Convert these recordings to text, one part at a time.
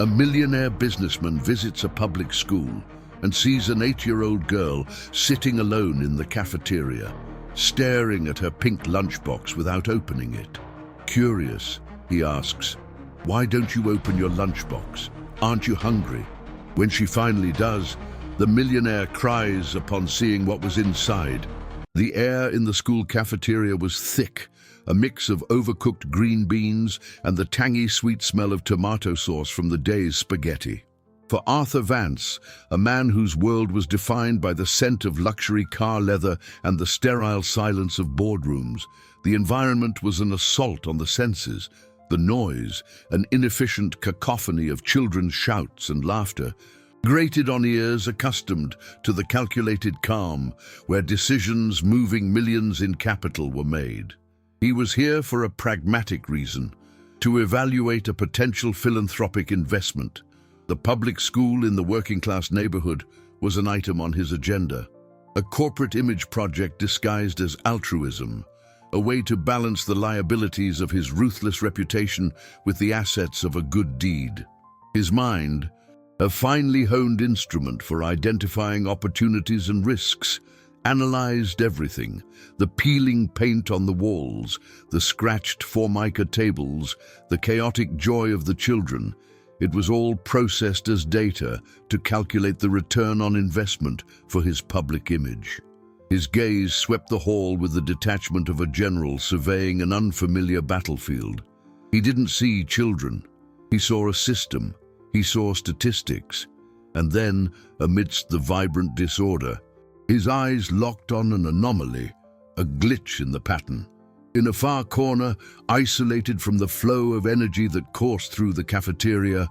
A millionaire businessman visits a public school and sees an 8-year-old girl sitting alone in the cafeteria, staring at her pink lunchbox without opening it. Curious, he asks, "Why don't you open your lunchbox? Aren't you hungry?" When she finally does, the millionaire cries upon seeing what was inside. The air in the school cafeteria was thick, a mix of overcooked green beans and the tangy sweet smell of tomato sauce from the day's spaghetti. For Arthur Vance, a man whose world was defined by the scent of luxury car leather and the sterile silence of boardrooms, the environment was an assault on the senses. The noise, an inefficient cacophony of children's shouts and laughter, grated on ears accustomed to the calculated calm where decisions moving millions in capital were made. He was here for a pragmatic reason, to evaluate a potential philanthropic investment. The public school in the working-class neighborhood was an item on his agenda, a corporate image project disguised as altruism, a way to balance the liabilities of his ruthless reputation with the assets of a good deed. His mind, a finely honed instrument for identifying opportunities and risks, analyzed everything: the peeling paint on the walls, the scratched formica tables, the chaotic joy of the children. It was all processed as data to calculate the return on investment for his public image. His gaze swept the hall with the detachment of a general surveying an unfamiliar battlefield. He didn't see children. He saw a system. He saw statistics. And then, amidst the vibrant disorder, his eyes locked on an anomaly, a glitch in the pattern. In a far corner, isolated from the flow of energy that coursed through the cafeteria,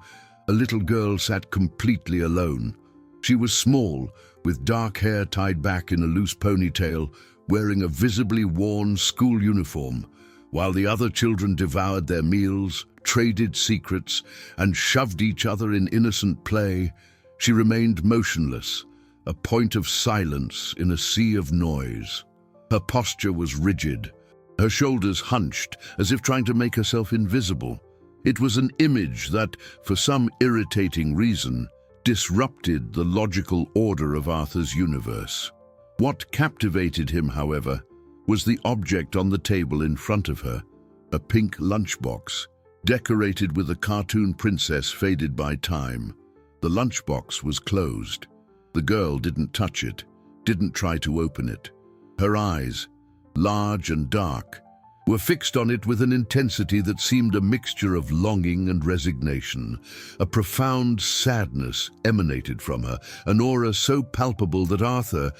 a little girl sat completely alone. She was small, with dark hair tied back in a loose ponytail, wearing a visibly worn school uniform, while the other children devoured their meals, traded secrets, and shoved each other in innocent play. She remained motionless, a point of silence in a sea of noise. Her posture was rigid, her shoulders hunched, as if trying to make herself invisible. It was an image that, for some irritating reason, disrupted the logical order of Arthur's universe. What captivated him, however, was the object on the table in front of her, a pink lunchbox, decorated with a cartoon princess faded by time. The lunchbox was closed. The girl didn't touch it, didn't try to open it. Her eyes, large and dark, were fixed on it with an intensity that seemed a mixture of longing and resignation. A profound sadness emanated from her, an aura so palpable that Arthur,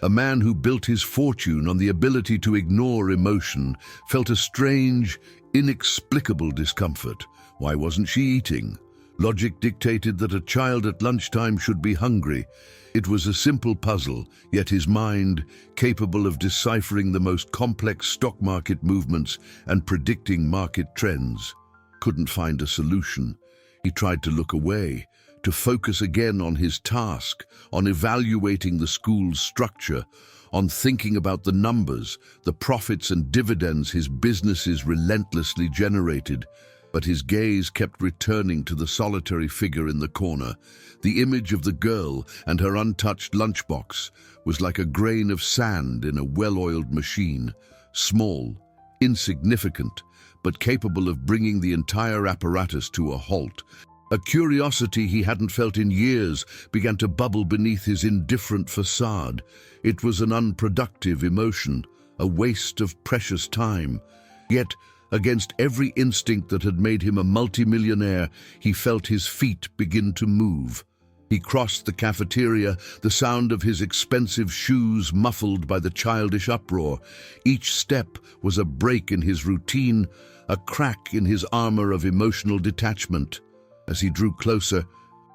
a man who built his fortune on the ability to ignore emotion, felt a strange, inexplicable discomfort. Why wasn't she eating? Logic dictated that a child at lunchtime should be hungry. It was a simple puzzle, yet his mind, capable of deciphering the most complex stock market movements and predicting market trends, couldn't find a solution. He tried to look away, to focus again on his task, on evaluating the school's structure, on thinking about the numbers, the profits and dividends his businesses relentlessly generated. But his gaze kept returning to the solitary figure in the corner. The image of the girl and her untouched lunchbox was like a grain of sand in a well-oiled machine, small, insignificant, but capable of bringing the entire apparatus to a halt. A curiosity he hadn't felt in years began to bubble beneath his indifferent facade. It was an unproductive emotion, a waste of precious time. Yet, against every instinct that had made him a multimillionaire, he felt his feet begin to move. He crossed the cafeteria, the sound of his expensive shoes muffled by the childish uproar. Each step was a break in his routine, a crack in his armor of emotional detachment. As he drew closer,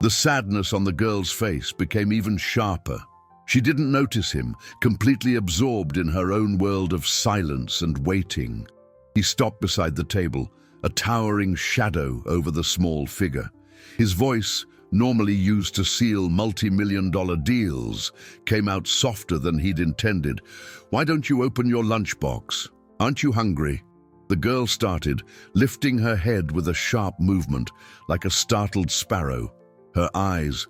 the sadness on the girl's face became even sharper. She didn't notice him, completely absorbed in her own world of silence and waiting. He stopped beside the table, a towering shadow over the small figure. His voice, normally used to seal multi-million-dollar deals, came out softer than he'd intended. "Why don't you open your lunchbox? Aren't you hungry?" The girl started, lifting her head with a sharp movement, like a startled sparrow. Her eyes,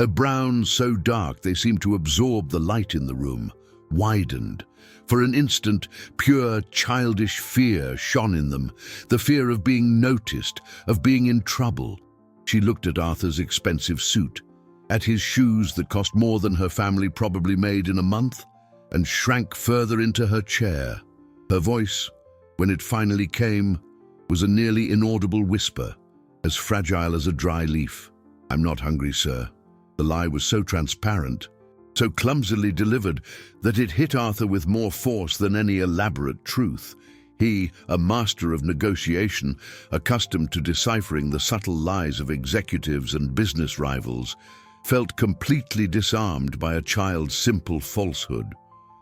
a brown so dark they seemed to absorb the light in the room, widened. For an instant, pure childish fear shone in them, the fear of being noticed, of being in trouble. She looked at Arthur's expensive suit, at his shoes that cost more than her family probably made in a month, and shrank further into her chair. Her voice, when it finally came, was a nearly inaudible whisper, as fragile as a dry leaf. "I'm not hungry, sir." The lie was so transparent, so clumsily delivered, that it hit Arthur with more force than any elaborate truth. He, a master of negotiation, accustomed to deciphering the subtle lies of executives and business rivals, felt completely disarmed by a child's simple falsehood.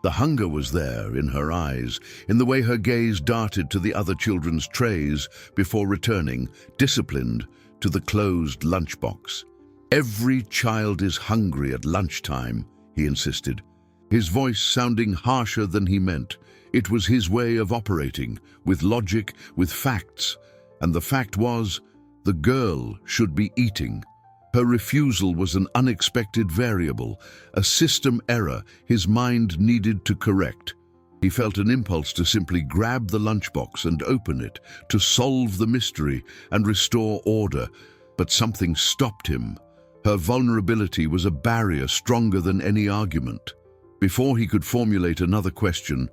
The hunger was there in her eyes, in the way her gaze darted to the other children's trays before returning, disciplined, to the closed lunchbox. "Every child is hungry at lunchtime," he insisted, his voice sounding harsher than he meant. It was his way of operating, with logic, with facts, and the fact was, the girl should be eating. Her refusal was an unexpected variable, a system error his mind needed to correct. He felt an impulse to simply grab the lunchbox and open it, to solve the mystery and restore order, but something stopped him. Her vulnerability was a barrier stronger than any argument. Before he could formulate another question,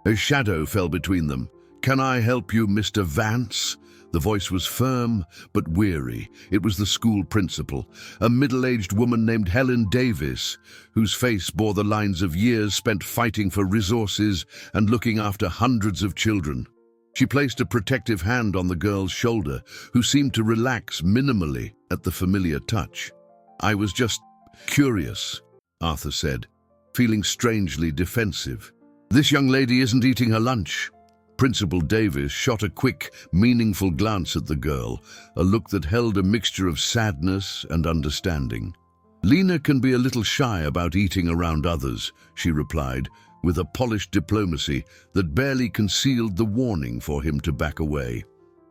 a shadow fell between them. "Can I help you, Mr. Vance?" The voice was firm but weary. It was the school principal, a middle-aged woman named Helen Davis, whose face bore the lines of years spent fighting for resources and looking after hundreds of children. She placed a protective hand on the girl's shoulder, who seemed to relax minimally at the familiar touch. "I was just curious," Arthur said, feeling strangely defensive. "This young lady isn't eating her lunch." Principal Davis shot a quick, meaningful glance at the girl, a look that held a mixture of sadness and understanding. "Lena can be a little shy about eating around others," she replied, with a polished diplomacy that barely concealed the warning for him to back away.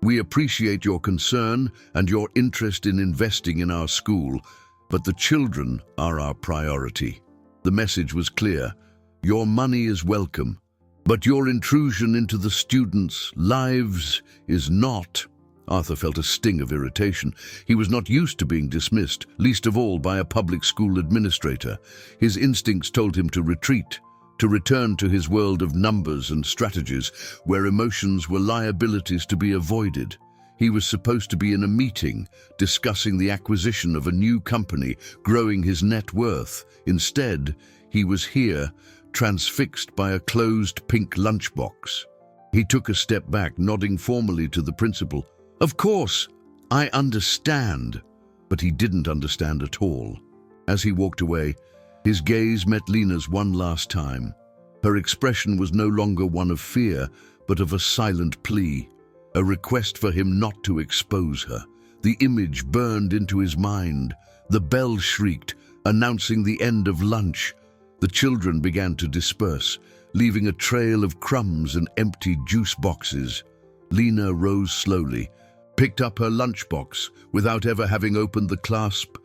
"We appreciate your concern and your interest in investing in our school, but the children are our priority." The message was clear. Your money is welcome, but your intrusion into the students' lives is not. Arthur felt a sting of irritation. He was not used to being dismissed, least of all by a public school administrator. His instincts told him to retreat, to return to his world of numbers and strategies, where emotions were liabilities to be avoided. He was supposed to be in a meeting, discussing the acquisition of a new company, growing his net worth. Instead, he was here, transfixed by a closed pink lunchbox. He took a step back, nodding formally to the principal. "Of course, I understand." But he didn't understand at all. As he walked away, his gaze met Lena's one last time. Her expression was no longer one of fear, but of a silent plea, a request for him not to expose her. The image burned into his mind. The bell shrieked, announcing the end of lunch. The children began to disperse, leaving a trail of crumbs and empty juice boxes. Lena rose slowly, picked up her lunchbox without ever having opened the clasp,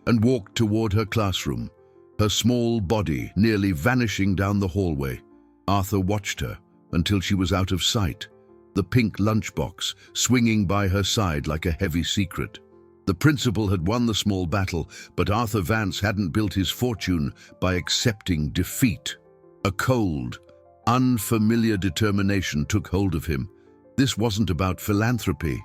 and walked toward her classroom, her small body nearly vanishing down the hallway. Arthur watched her until she was out of sight, the pink lunchbox swinging by her side like a heavy secret. The principal had won the small battle, but Arthur Vance hadn't built his fortune by accepting defeat. A cold, unfamiliar determination took hold of him. This wasn't about philanthropy.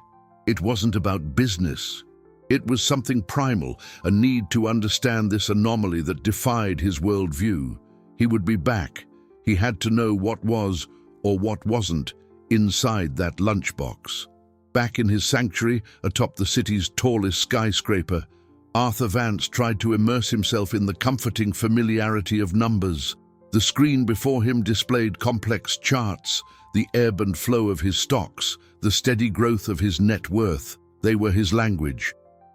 It wasn't about business. It was something primal, a need to understand this anomaly that defied his worldview. He would be back. He had to know what was, or what wasn't, inside that lunchbox. Back in his sanctuary, atop the city's tallest skyscraper, Arthur Vance tried to immerse himself in the comforting familiarity of numbers. The screen before him displayed complex charts, the ebb and flow of his stocks, the steady growth of his net worth. They were his language,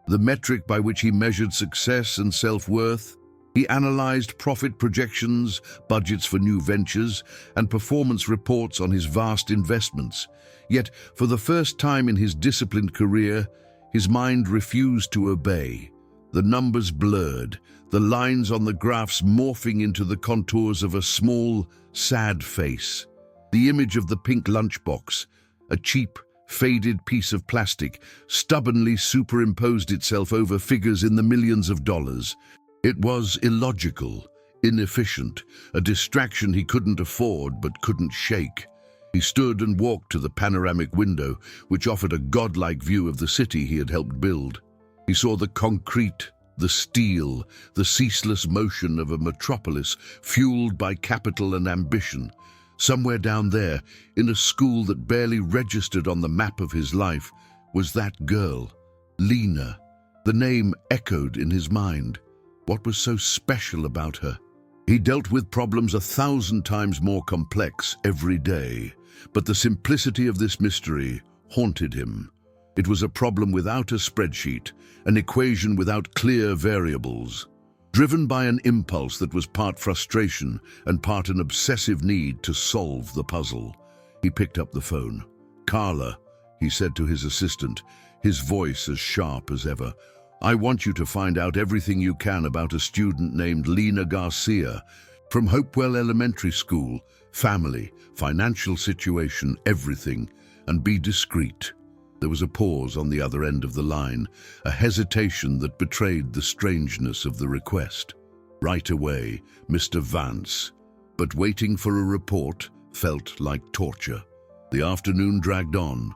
the metric by which he measured success and self-worth. He analyzed profit projections, budgets for new ventures, and performance reports on his vast investments. Yet, for the first time in his disciplined career, his mind refused to obey. The numbers blurred, the lines on the graphs morphing into the contours of a small, sad face. The image of the pink lunchbox, a cheap, faded piece of plastic, stubbornly superimposed itself over figures in the millions of dollars. It was illogical, inefficient, a distraction he couldn't afford but couldn't shake. He stood and walked to the panoramic window, which offered a godlike view of the city he had helped build. He saw the concrete, the steel, the ceaseless motion of a metropolis fueled by capital and ambition. Somewhere down there, in a school that barely registered on the map of his life, was that girl, Lena. The name echoed in his mind. What was so special about her? He dealt with problems 1,000 times more complex every day, but the simplicity of this mystery haunted him. It was a problem without a spreadsheet, an equation without clear variables. Driven by an impulse that was part frustration and part an obsessive need to solve the puzzle, he picked up the phone. "Carla," he said to his assistant, his voice as sharp as ever, "I want you to find out everything you can about a student named Lena Garcia, from Hopewell Elementary School, family, financial situation, everything, and be discreet." There was a pause on the other end of the line, a hesitation that betrayed the strangeness of the request. "Right away, Mr. Vance." But waiting for a report felt like torture. The afternoon dragged on.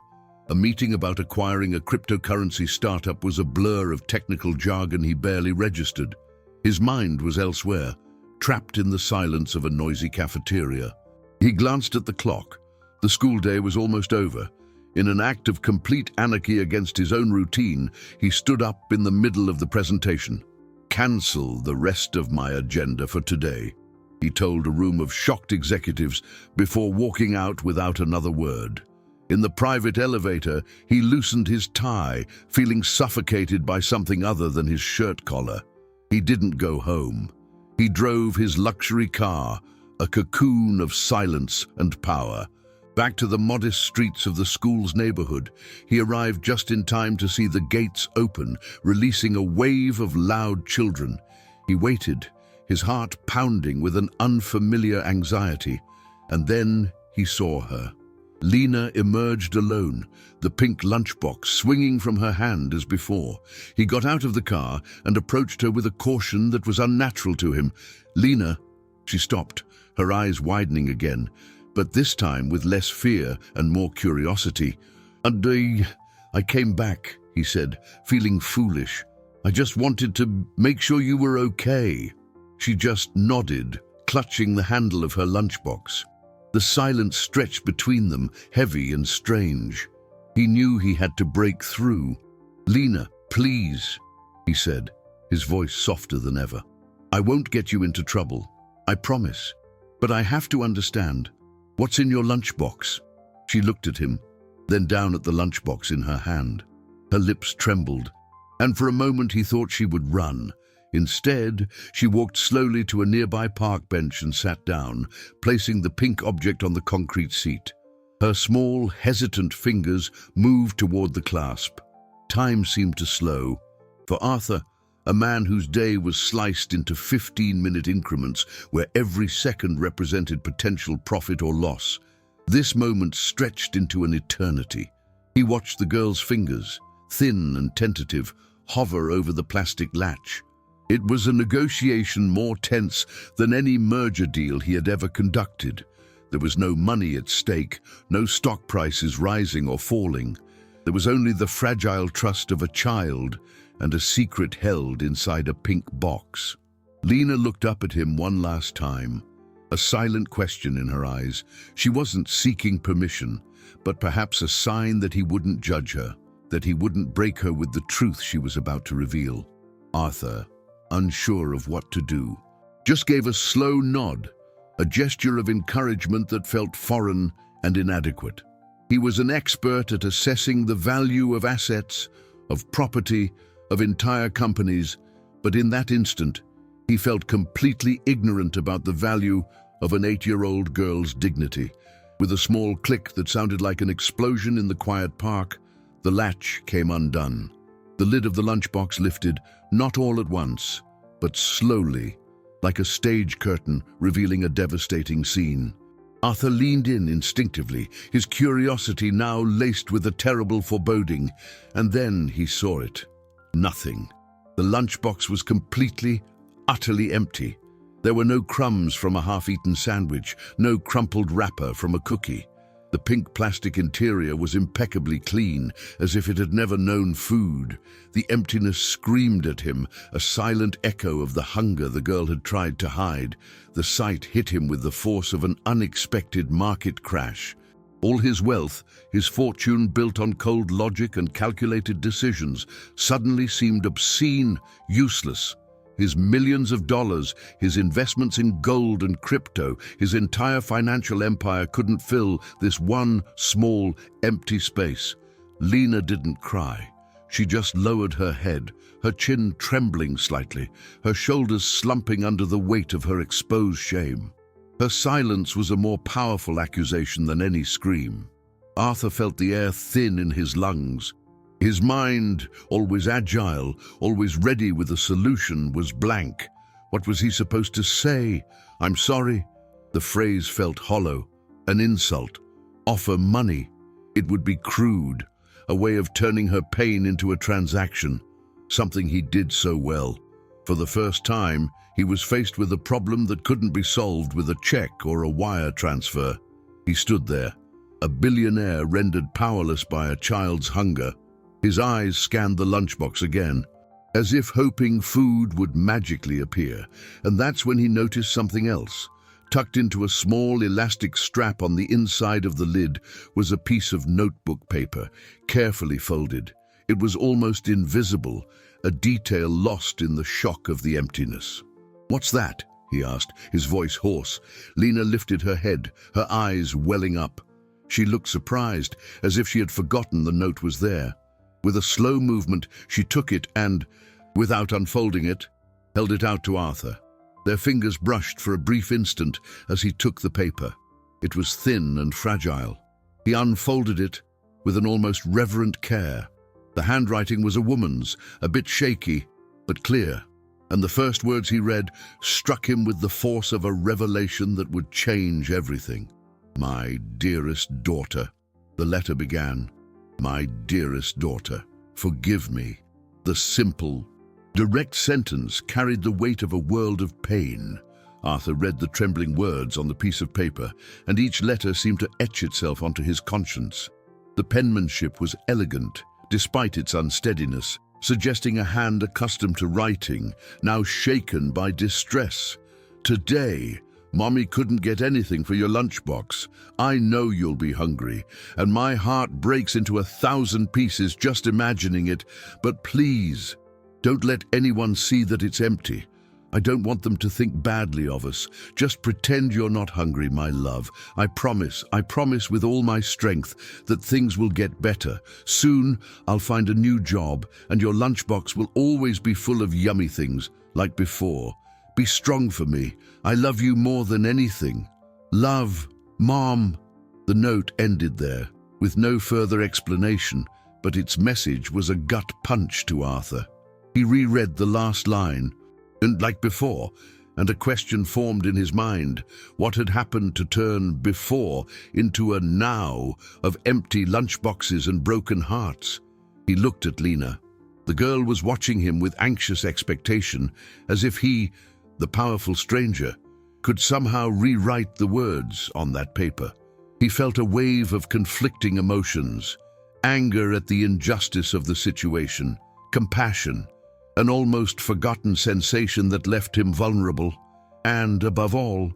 A meeting about acquiring a cryptocurrency startup was a blur of technical jargon he barely registered. His mind was elsewhere, trapped in the silence of a noisy cafeteria. He glanced at the clock. The school day was almost over. In an act of complete anarchy against his own routine, he stood up in the middle of the presentation. "Cancel the rest of my agenda for today," he told a room of shocked executives before walking out without another word. In the private elevator, he loosened his tie, feeling suffocated by something other than his shirt collar. He didn't go home. He drove his luxury car, a cocoon of silence and power. Back to the modest streets of the school's neighborhood, he arrived just in time to see the gates open, releasing a wave of loud children. He waited, his heart pounding with an unfamiliar anxiety, and then he saw her. Lena emerged alone, the pink lunchbox swinging from her hand as before. He got out of the car and approached her with a caution that was unnatural to him. "Lena," she stopped, her eyes widening again, but this time with less fear and more curiosity. "And I came back," he said, feeling foolish. "I just wanted to make sure you were okay." She just nodded, clutching the handle of her lunchbox. The silence stretched between them, heavy and strange. He knew he had to break through. "Lena, please," he said, his voice softer than ever. "I won't get you into trouble, I promise. But I have to understand. What's in your lunchbox?" She looked at him, then down at the lunchbox in her hand. Her lips trembled, and for a moment he thought she would run. Instead, she walked slowly to a nearby park bench and sat down, placing the pink object on the concrete seat. Her small, hesitant fingers moved toward the clasp. Time seemed to slow. For Arthur, a man whose day was sliced into 15-minute increments where every second represented potential profit or loss, this moment stretched into an eternity. He watched the girl's fingers, thin and tentative, hover over the plastic latch. It was a negotiation more tense than any merger deal he had ever conducted. There was no money at stake, no stock prices rising or falling. There was only the fragile trust of a child and a secret held inside a pink box. Lena looked up at him one last time, a silent question in her eyes. She wasn't seeking permission, but perhaps a sign that he wouldn't judge her, that he wouldn't break her with the truth she was about to reveal. Arthur, unsure of what to do, just gave a slow nod, a gesture of encouragement that felt foreign and inadequate. He was an expert at assessing the value of assets, of property, of entire companies, but in that instant, He felt completely ignorant about the value of an 8-year-old girl's dignity. With a small click that sounded like an explosion in the quiet park, the latch came undone. The lid of the lunchbox lifted, not all at once, but slowly, like a stage curtain revealing a devastating scene. Arthur leaned in instinctively, his curiosity now laced with a terrible foreboding, and then he saw it. Nothing. The lunchbox was completely, utterly empty. There were no crumbs from a half-eaten sandwich, no crumpled wrapper from a cookie. The pink plastic interior was impeccably clean, as if it had never known food. The emptiness screamed at him, a silent echo of the hunger the girl had tried to hide. The sight hit him with the force of an unexpected market crash. All his wealth, his fortune built on cold logic and calculated decisions, suddenly seemed obscene, useless. His millions of dollars, his investments in gold and crypto, his entire financial empire couldn't fill this one small, empty space. Lena didn't cry. She just lowered her head, her chin trembling slightly, her shoulders slumping under the weight of her exposed shame. Her silence was a more powerful accusation than any scream. Arthur felt the air thin in his lungs. His mind, always agile, always ready with a solution, was blank. What was he supposed to say? "I'm sorry." The phrase felt hollow, an insult. Offer money. It would be crude, a way of turning her pain into a transaction, something he did so well. For the first time, he was faced with a problem that couldn't be solved with a check or a wire transfer. He stood there, a billionaire rendered powerless by a child's hunger. His eyes scanned the lunchbox again, as if hoping food would magically appear, and that's when he noticed something else. Tucked into a small elastic strap on the inside of the lid was a piece of notebook paper, carefully folded. It was almost invisible, a detail lost in the shock of the emptiness. "What's that?" he asked, his voice hoarse. Lena lifted her head, her eyes welling up. She looked surprised, as if she had forgotten the note was there. With a slow movement, she took it and, without unfolding it, held it out to Arthur. Their fingers brushed for a brief instant as he took the paper. It was thin and fragile. He unfolded it with an almost reverent care. The handwriting was a woman's, a bit shaky, but clear, and the first words he read struck him with the force of a revelation that would change everything. "My dearest daughter," the letter began. "My dearest daughter, forgive me." The simple, direct sentence carried the weight of a world of pain. Arthur read the trembling words on the piece of paper, and each letter seemed to etch itself onto his conscience. The penmanship was elegant, despite its unsteadiness, suggesting a hand accustomed to writing, now shaken by distress. "Today, Mommy couldn't get anything for your lunchbox. I know you'll be hungry, and my heart breaks into 1,000 pieces just imagining it. But please, don't let anyone see that it's empty. I don't want them to think badly of us. Just pretend you're not hungry, my love. I promise with all my strength that things will get better. Soon, I'll find a new job, and your lunchbox will always be full of yummy things, like before. Be strong for me. I love you more than anything. Love, Mom." The note ended there, with no further explanation, but its message was a gut punch to Arthur. He reread the last line, and like before, and a question formed in his mind. What had happened to turn before into a now of empty lunchboxes and broken hearts? He looked at Lena. The girl was watching him with anxious expectation, as if he, the powerful stranger, could somehow rewrite the words on that paper. He felt a wave of conflicting emotions, anger at the injustice of the situation, compassion, an almost forgotten sensation that left him vulnerable, and, above all,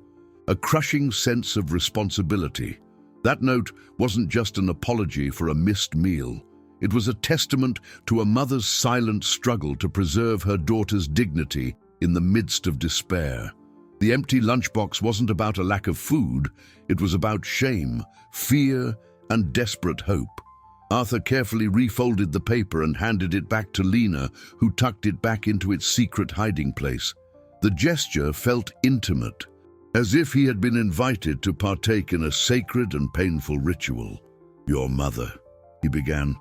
a crushing sense of responsibility. That note wasn't just an apology for a missed meal. It was a testament to a mother's silent struggle to preserve her daughter's dignity in the midst of despair. The empty lunchbox wasn't about a lack of food, it was about shame, fear, and desperate hope. Arthur carefully refolded the paper and handed it back to Lena, who tucked it back into its secret hiding place. The gesture felt intimate, as if he had been invited to partake in a sacred and painful ritual. "Your mother," he began,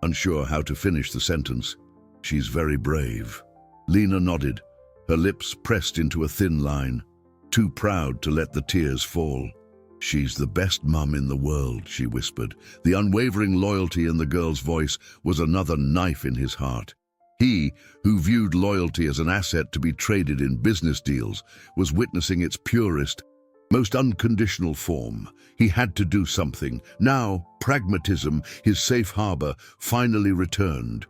unsure how to finish the sentence. "She's very brave." Lena nodded, her lips pressed into a thin line, too proud to let the tears fall. "She's the best mum in the world," she whispered. The unwavering loyalty in the girl's voice was another knife in his heart. He, who viewed loyalty as an asset to be traded in business deals, was witnessing its purest, most unconditional form. He had to do something. Now, pragmatism, his safe harbor, finally returned.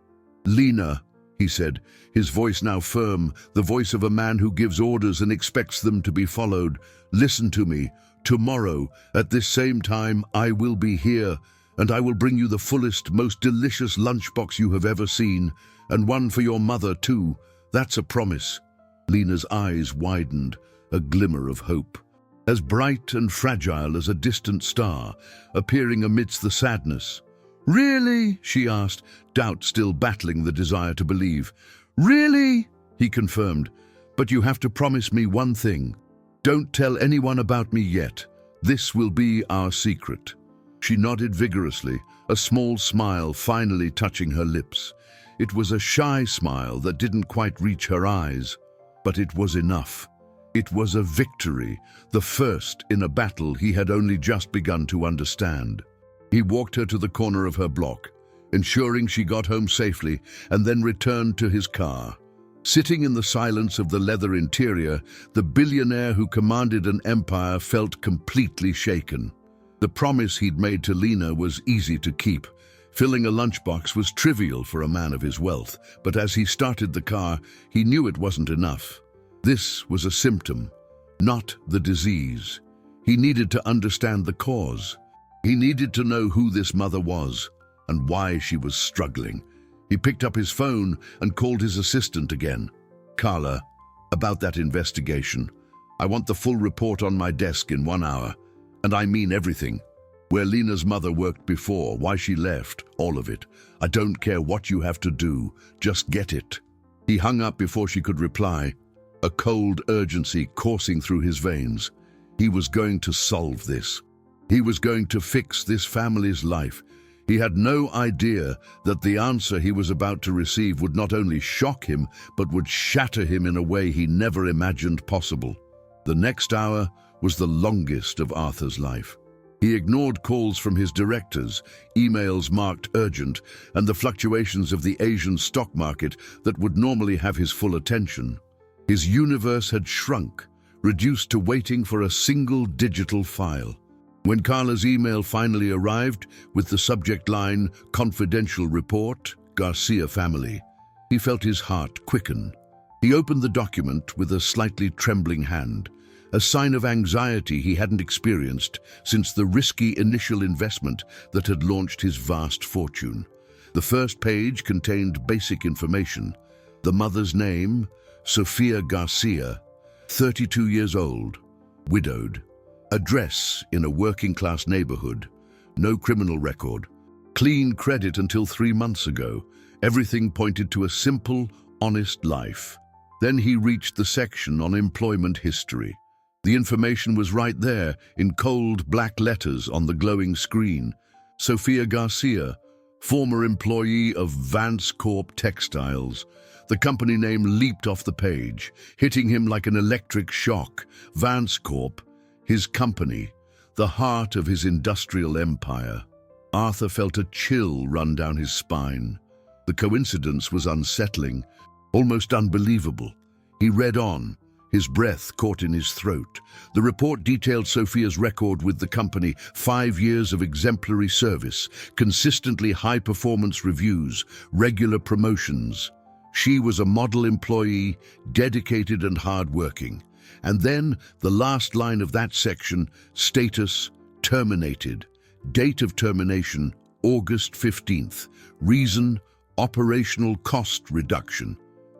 "Lena," he said, his voice now firm, the voice of a man who gives orders and expects them to be followed. "Listen to me. Tomorrow, at this same time, I will be here, and I will bring you the fullest, most delicious lunchbox you have ever seen, and one for your mother, too. That's a promise." Lena's eyes widened, a glimmer of hope. As bright and fragile as a distant star, appearing amidst the sadness. "Really?" she asked, doubt still battling the desire to believe. "Really?" he confirmed. "But you have to promise me one thing. Don't tell anyone about me yet. This will be our secret." She nodded vigorously, a small smile finally touching her lips. It was a shy smile that didn't quite reach her eyes, but it was enough. It was a victory, the first in a battle he had only just begun to understand. He walked her to the corner of her block, ensuring she got home safely, and then returned to his car. Sitting in the silence of the leather interior, the billionaire who commanded an empire felt completely shaken. The promise he'd made to Lena was easy to keep. Filling a lunchbox was trivial for a man of his wealth, but as he started the car, he knew it wasn't enough. This was a symptom, not the disease. He needed to understand the cause. He needed to know who this mother was and why she was struggling. He picked up his phone and called his assistant again. "Carla, about that investigation. I want the full report on my desk in 1 hour. And I mean everything. Where Lena's mother worked before, why she left, all of it. I don't care what you have to do, just get it." He hung up before she could reply, a cold urgency coursing through his veins. He was going to solve this. He was going to fix this family's life. He had no idea that the answer he was about to receive would not only shock him, but would shatter him in a way he never imagined possible. The next hour was the longest of Arthur's life. He ignored calls from his directors, emails marked urgent, and the fluctuations of the Asian stock market that would normally have his full attention. His universe had shrunk, reduced to waiting for a single digital file. When Carla's email finally arrived, with the subject line, "Confidential Report, Garcia Family," he felt his heart quicken. He opened the document with a slightly trembling hand, a sign of anxiety he hadn't experienced since the risky initial investment that had launched his vast fortune. The first page contained basic information. The mother's name, Sofia Garcia, 32 years old, widowed. Address in a working-class neighborhood. No criminal record. Clean credit until 3 months ago. Everything pointed to a simple, honest life. Then he reached the section on employment history. The information was right there, in cold black letters on the glowing screen. Sofia Garcia, former employee of Vance Corp Textiles. The company name leaped off the page, hitting him like an electric shock. Vance Corp, his company, the heart of his industrial empire. Arthur felt a chill run down his spine. The coincidence was unsettling, almost unbelievable. He read on, his breath caught in his throat. The report detailed Sofia's record with the company: 5 years of exemplary service, consistently high-performance reviews, regular promotions. She was a model employee, dedicated and hard-working. And then, the last line of that section, status, terminated. Date of termination, August 15th. Reason, operational cost reduction.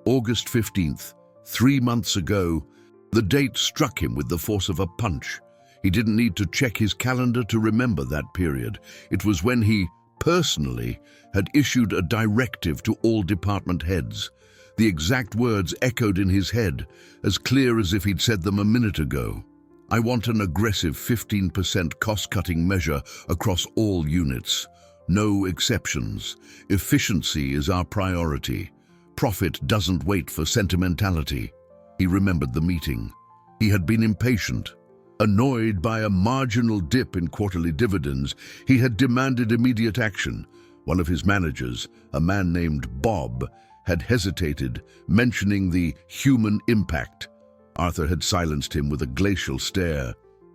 August 15th, 3 months ago. The date struck him with the force of a punch. He didn't need to check his calendar to remember that period. It was when he, personally, had issued a directive to all department heads. The exact words echoed in his head, as clear as if he'd said them a minute ago. I want an aggressive 15% cost-cutting measure across all units. No exceptions. Efficiency is our priority. Profit doesn't wait for sentimentality. He remembered the meeting. He had been impatient. Annoyed by a marginal dip in quarterly dividends, he had demanded immediate action. One of his managers, a man named Bob, had hesitated, mentioning the human impact. Arthur had silenced him with a glacial stare.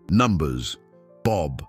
Numbers. Bob.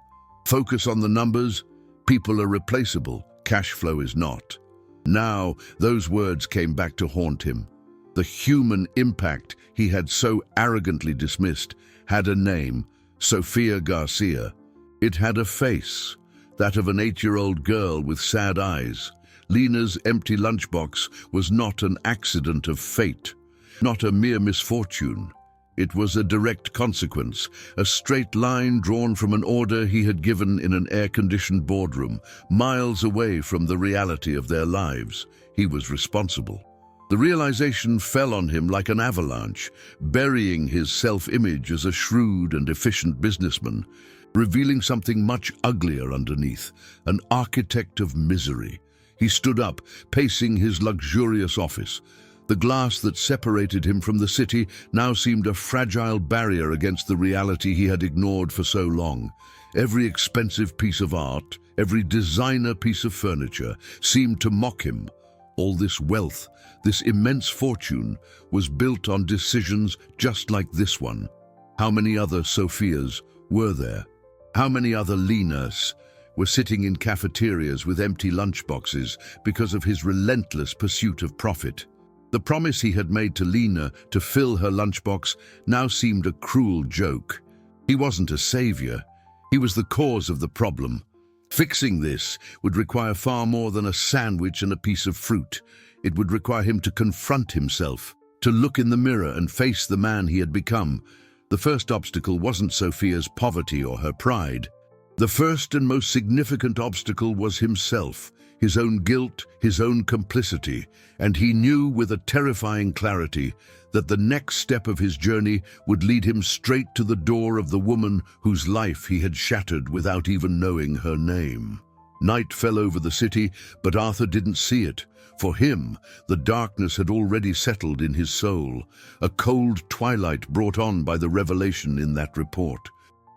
Focus on the numbers. People are replaceable. Cash flow is not. Now, those words came back to haunt him. The human impact he had so arrogantly dismissed had a name, Sofia Garcia. It had a face, that of an 8-year-old girl with sad eyes. Lena's empty lunchbox was not an accident of fate, not a mere misfortune. It was a direct consequence, a straight line drawn from an order he had given in an air-conditioned boardroom, miles away from the reality of their lives. He was responsible. The realization fell on him like an avalanche, burying his self-image as a shrewd and efficient businessman, revealing something much uglier underneath, an architect of misery. He stood up, pacing his luxurious office. The glass that separated him from the city now seemed a fragile barrier against the reality he had ignored for so long. Every expensive piece of art, every designer piece of furniture seemed to mock him. All this wealth, this immense fortune, was built on decisions just like this one. How many other Sophias were there? How many other Lenas were sitting in cafeterias with empty lunchboxes because of his relentless pursuit of profit? The promise he had made to Lena to fill her lunchbox now seemed a cruel joke. He wasn't a savior. He was the cause of the problem. Fixing this would require far more than a sandwich and a piece of fruit. It would require him to confront himself, to look in the mirror and face the man he had become. The first obstacle wasn't Sophia's poverty or her pride. The first and most significant obstacle was himself, his own guilt, his own complicity, and he knew with a terrifying clarity that the next step of his journey would lead him straight to the door of the woman whose life he had shattered without even knowing her name. Night fell over the city, but Arthur didn't see it. For him, the darkness had already settled in his soul, a cold twilight brought on by the revelation in that report.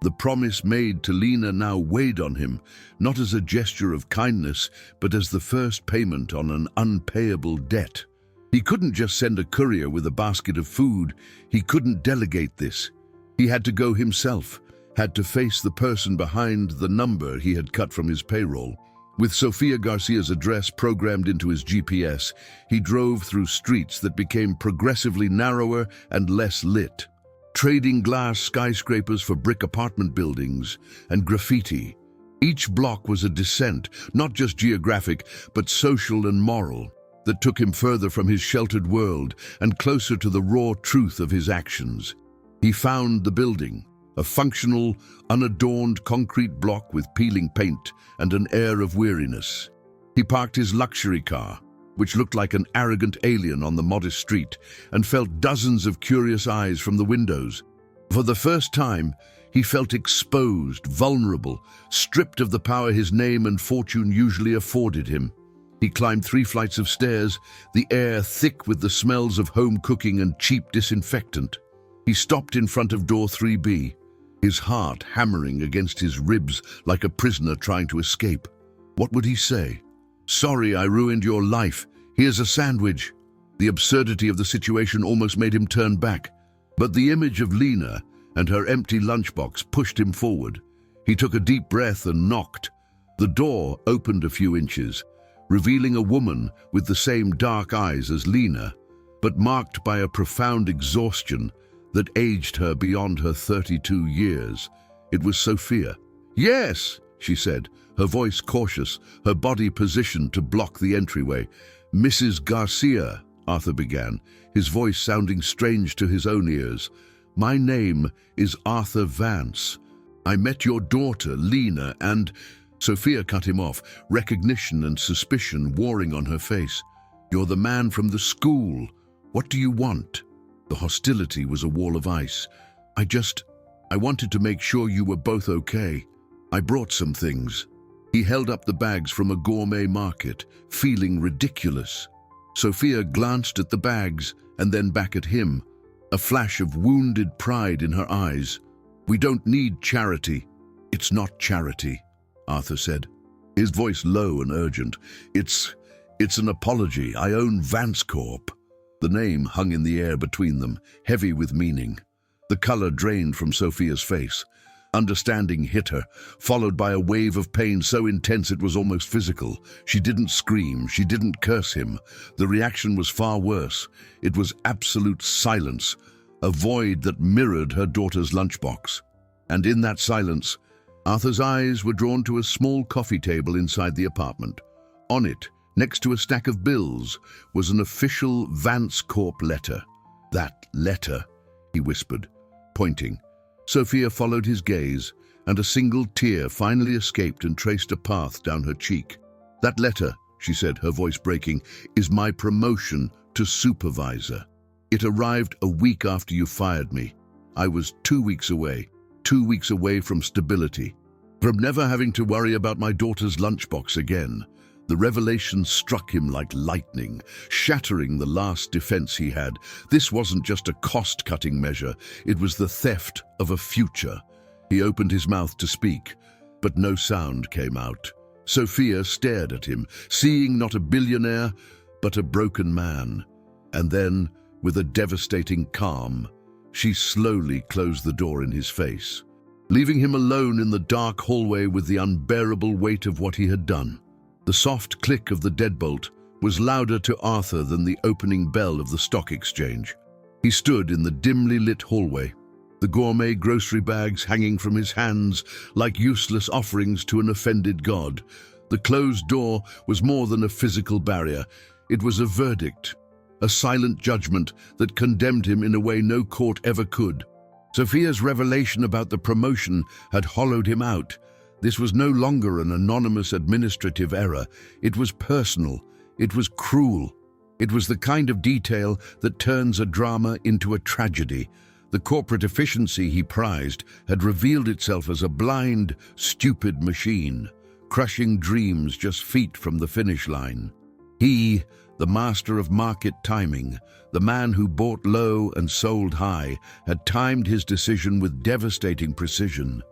The promise made to Lena now weighed on him, not as a gesture of kindness, but as the first payment on an unpayable debt. He couldn't just send a courier with a basket of food. He couldn't delegate this. He had to go himself, had to face the person behind the number he had cut from his payroll. With Sofia Garcia's address programmed into his GPS, he drove through streets that became progressively narrower and less lit, trading glass skyscrapers for brick apartment buildings and graffiti. Each block was a descent, not just geographic, but social and moral, that took him further from his sheltered world and closer to the raw truth of his actions. He found the building, a functional, unadorned concrete block with peeling paint and an air of weariness. He parked his luxury car, which looked like an arrogant alien on the modest street, and felt dozens of curious eyes from the windows. For the first time, he felt exposed, vulnerable, stripped of the power his name and fortune usually afforded him. He climbed 3 flights of stairs, the air thick with the smells of home cooking and cheap disinfectant. He stopped in front of door 3B, his heart hammering against his ribs like a prisoner trying to escape. What would he say? "Sorry, I ruined your life. Here's a sandwich." The absurdity of the situation almost made him turn back. But the image of Lena and her empty lunchbox pushed him forward. He took a deep breath and knocked. The door opened a few inches, revealing a woman with the same dark eyes as Lena, but marked by a profound exhaustion that aged her beyond her 32 years. It was Sophia. "Yes," she said, her voice cautious, her body positioned to block the entryway. "Mrs. Garcia," Arthur began, his voice sounding strange to his own ears. "My name is Arthur Vance. I met your daughter, Lena, and—" Sophia cut him off, recognition and suspicion warring on her face. "You're the man from the school. What do you want?" The hostility was a wall of ice. I wanted to make sure you were both okay. I brought some things." He held up the bags from a gourmet market, feeling ridiculous. Sophia glanced at the bags and then back at him, a flash of wounded pride in her eyes. "We don't need charity." "It's not charity," Arthur said, his voice low and urgent. It's an apology. I own Vance Corp." The name hung in the air between them, heavy with meaning. The color drained from Sophia's face. Understanding hit her, followed by a wave of pain so intense it was almost physical. She didn't scream, she didn't curse him. The reaction was far worse. It was absolute silence, a void that mirrored her daughter's lunchbox. And in that silence, Arthur's eyes were drawn to a small coffee table inside the apartment. On it, next to a stack of bills, was an official Vance Corp letter. "That letter," he whispered, pointing. Sophia followed his gaze, and a single tear finally escaped and traced a path down her cheek. "That letter," she said, her voice breaking, "is my promotion to supervisor. It arrived a week after you fired me. I was 2 weeks away from stability, from never having to worry about my daughter's lunchbox again." The revelation struck him like lightning, shattering the last defense he had. This wasn't just a cost-cutting measure, it was the theft of a future. He opened his mouth to speak, but no sound came out. Sophia stared at him, seeing not a billionaire, but a broken man. And then, with a devastating calm, she slowly closed the door in his face, leaving him alone in the dark hallway with the unbearable weight of what he had done. The soft click of the deadbolt was louder to Arthur than the opening bell of the stock exchange. He stood in the dimly lit hallway, the gourmet grocery bags hanging from his hands like useless offerings to an offended god. The closed door was more than a physical barrier. It was a verdict, a silent judgment that condemned him in a way no court ever could. Sophia's revelation about the promotion had hollowed him out. This was no longer an anonymous administrative error. It was personal. It was cruel. It was the kind of detail that turns a drama into a tragedy. The corporate efficiency he prized had revealed itself as a blind, stupid machine, crushing dreams just feet from the finish line. He, the master of market timing, the man who bought low and sold high, had timed his decision with devastating precision,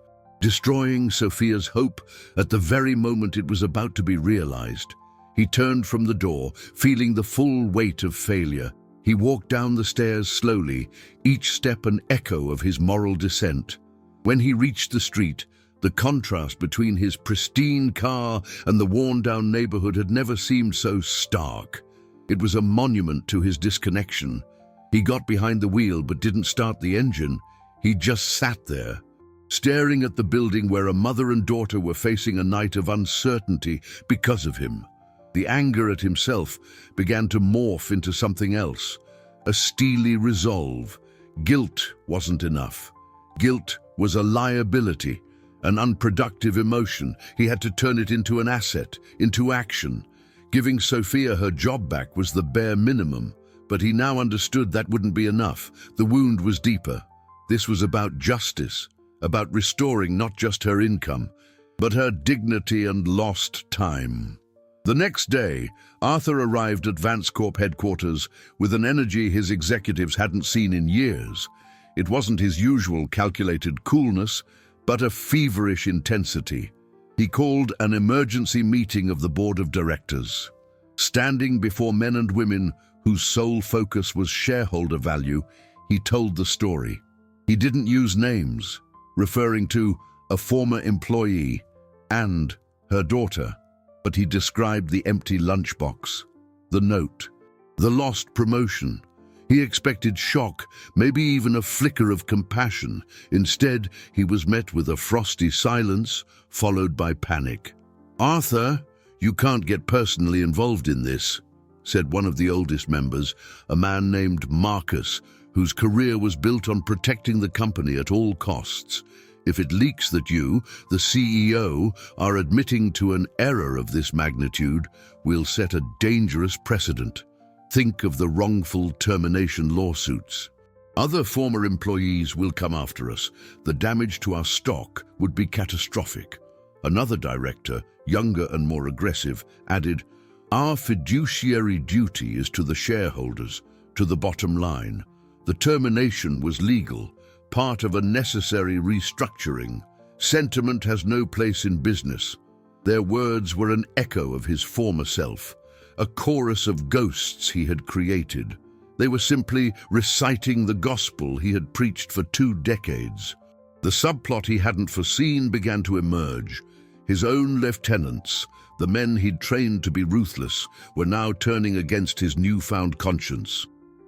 destroying Sophia's hope at the very moment it was about to be realized. He turned from the door, feeling the full weight of failure. He walked down the stairs slowly, each step an echo of his moral descent. When he reached the street, the contrast between his pristine car and the worn-down neighborhood had never seemed so stark. It was a monument to his disconnection. He got behind the wheel but didn't start the engine. He just sat there, staring at the building where a mother and daughter were facing a night of uncertainty because of him. The anger at himself began to morph into something else, a steely resolve. Guilt wasn't enough. Guilt was a liability, an unproductive emotion. He had to turn it into an asset, into action. Giving Sophia her job back was the bare minimum, but he now understood that wouldn't be enough. The wound was deeper. This was about justice, about restoring not just her income, but her dignity and lost time. The next day, Arthur arrived at Vance Corp headquarters with an energy his executives hadn't seen in years. It wasn't his usual calculated coolness, but a feverish intensity. He called an emergency meeting of the board of directors. Standing before men and women whose sole focus was shareholder value, he told the story. He didn't use names, referring to a former employee and her daughter, but he described the empty lunchbox, the note, the lost promotion. He expected shock, maybe even a flicker of compassion. Instead, he was met with a frosty silence, followed by panic. "Arthur, you can't get personally involved in this," said one of the oldest members, a man named Marcus, whose career was built on protecting the company at all costs. "If it leaks that you, the CEO, are admitting to an error of this magnitude, we'll set a dangerous precedent." Think of the wrongful termination lawsuits. Other former employees will come after us. The damage to our stock would be catastrophic. Another director, younger and more aggressive, added, "Our fiduciary duty is to the shareholders, to the bottom line. The termination was legal, part of a necessary restructuring. Sentiment has no place in business." Their words were an echo of his former self, a chorus of ghosts he had created. They were simply reciting the gospel he had preached for 2 decades. The subplot he hadn't foreseen began to emerge. His own lieutenants, the men he'd trained to be ruthless, were now turning against his newfound conscience.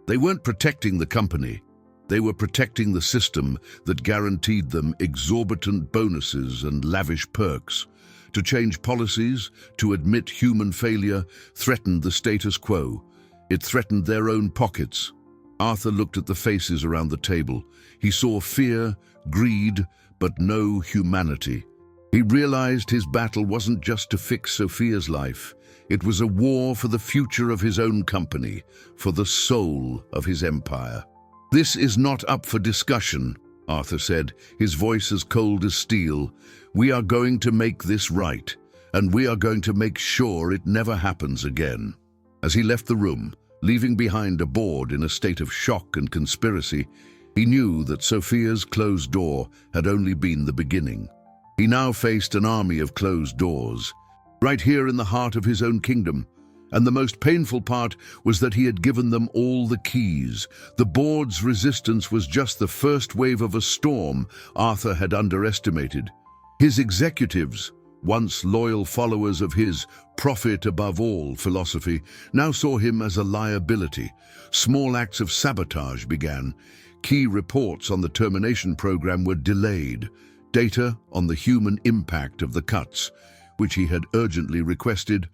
They weren't protecting the company. They were protecting the system that guaranteed them exorbitant bonuses and lavish perks. To change policies, to admit human failure, threatened the status quo. It threatened their own pockets. Arthur looked at the faces around the table. He saw fear, greed, but no humanity. He realized his battle wasn't just to fix Sophia's life. It was a war for the future of his own company, for the soul of his empire. "This is not up for discussion," Arthur said, his voice as cold as steel. "We are going to make this right, and we are going to make sure it never happens again." As he left the room, leaving behind a board in a state of shock and conspiracy, he knew that Sophia's closed door had only been the beginning. He now faced an army of closed doors, right here in the heart of his own kingdom. And the most painful part was that he had given them all the keys. The board's resistance was just the first wave of a storm Arthur had underestimated. His executives, once loyal followers of his profit above all philosophy, now saw him as a liability. Small acts of sabotage began. Key reports on the termination program were delayed. Data on the human impact of the cuts, which he had urgently requested,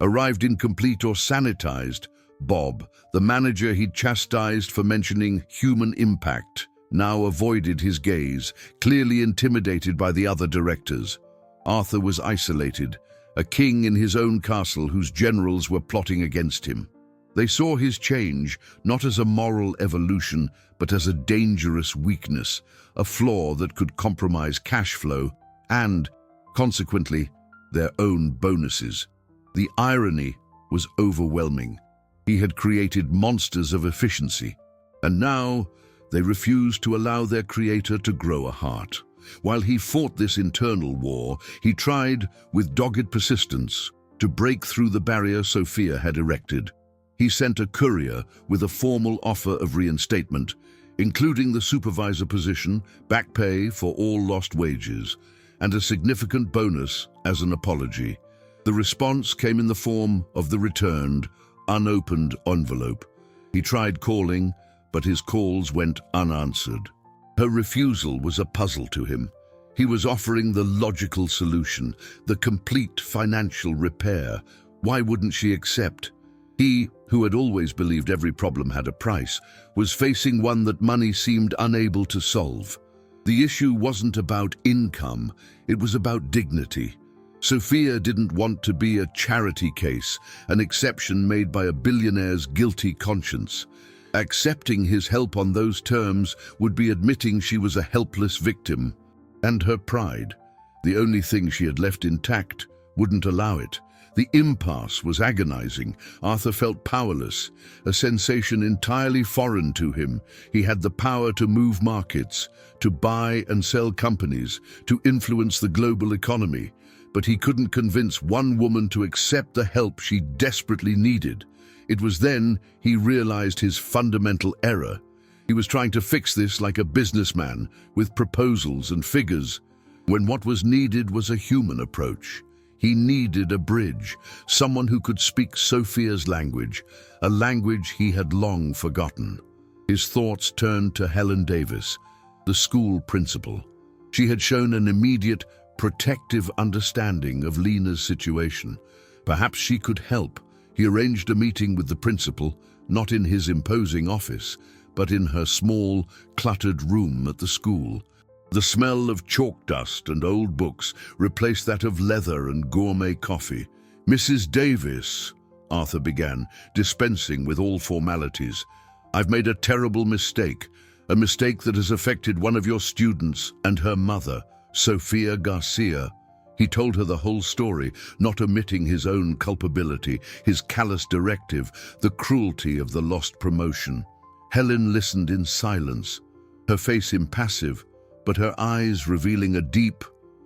arrived incomplete or sanitized. Bob, the manager he'd chastised for mentioning human impact, now avoided his gaze, clearly intimidated by the other directors. Arthur was isolated, a king in his own castle whose generals were plotting against him. They saw his change not as a moral evolution, but as a dangerous weakness, a flaw that could compromise cash flow and, consequently, their own bonuses. The irony was overwhelming. He had created monsters of efficiency, and now they refused to allow their creator to grow a heart. While he fought this internal war, he tried, with dogged persistence, to break through the barrier Sophia had erected. He sent a courier with a formal offer of reinstatement, including the supervisor position, back pay for all lost wages, and a significant bonus as an apology. The response came in the form of the returned, unopened envelope. He tried calling, but his calls went unanswered. Her refusal was a puzzle to him. He was offering the logical solution, the complete financial repair. Why wouldn't she accept? He, who had always believed every problem had a price, was facing one that money seemed unable to solve. The issue wasn't about income, it was about dignity. Sophia didn't want to be a charity case, an exception made by a billionaire's guilty conscience. Accepting his help on those terms would be admitting she was a helpless victim. And her pride, the only thing she had left intact, wouldn't allow it. The impasse was agonizing. Arthur felt powerless, a sensation entirely foreign to him. He had the power to move markets, to buy and sell companies, to influence the global economy. But he couldn't convince one woman to accept the help she desperately needed. It was then he realized his fundamental error. He was trying to fix this like a businessman, with proposals and figures, when what was needed was a human approach. He needed a bridge, someone who could speak Sophia's language, a language he had long forgotten. His thoughts turned to Helen Davis, the school principal. She had shown an immediate, protective understanding of Lena's situation. Perhaps she could help. He arranged a meeting with the principal, not in his imposing office, but in her small, cluttered room at the school. The smell of chalk dust and old books replaced that of leather and gourmet coffee. "Mrs. Davis," Arthur began, dispensing with all formalities. "I've made a terrible mistake, a mistake that has affected one of your students and her mother, Sofia Garcia." He told her the whole story, not omitting his own culpability, his callous directive, the cruelty of the lost promotion. Helen listened in silence, her face impassive, but her eyes revealing a deep,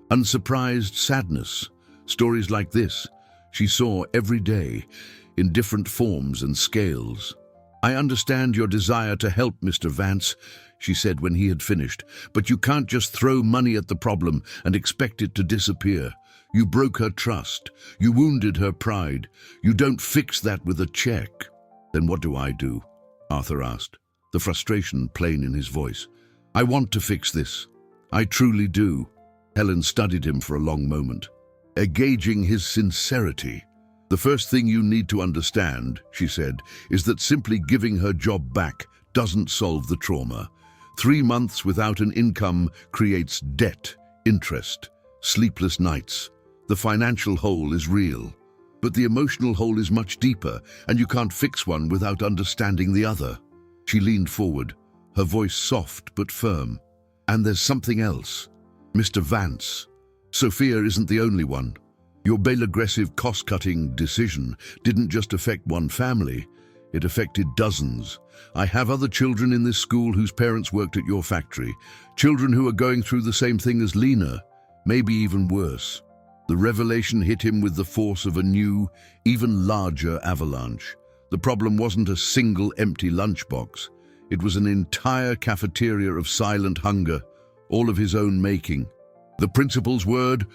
unsurprised sadness. Stories like this she saw every day, in different forms and scales. "I understand your desire to help, Mr. Vance," she said when he had finished, "but you can't just throw money at the problem and expect it to disappear. You broke her trust. You wounded her pride. You don't fix that with a check." "Then what do I do?" Arthur asked, the frustration plain in his voice. "I want to fix this. I truly do." Helen studied him for a long moment, gauging his sincerity. "The first thing you need to understand," she said, "is that simply giving her job back doesn't solve the trauma. 3 months without an income creates debt, interest, sleepless nights. The financial hole is real. But the emotional hole is much deeper, and you can't fix one without understanding the other." She leaned forward, her voice soft but firm. "And there's something else. Mr. Vance, Sofia isn't the only one. Your bail-aggressive cost-cutting decision didn't just affect one family, it affected dozens. I have other children in this school whose parents worked at your factory, children who are going through the same thing as Lena, maybe even worse." The revelation hit him with the force of a new, even larger avalanche. The problem wasn't a single empty lunchbox. It was an entire cafeteria of silent hunger, all of his own making. The principal's word,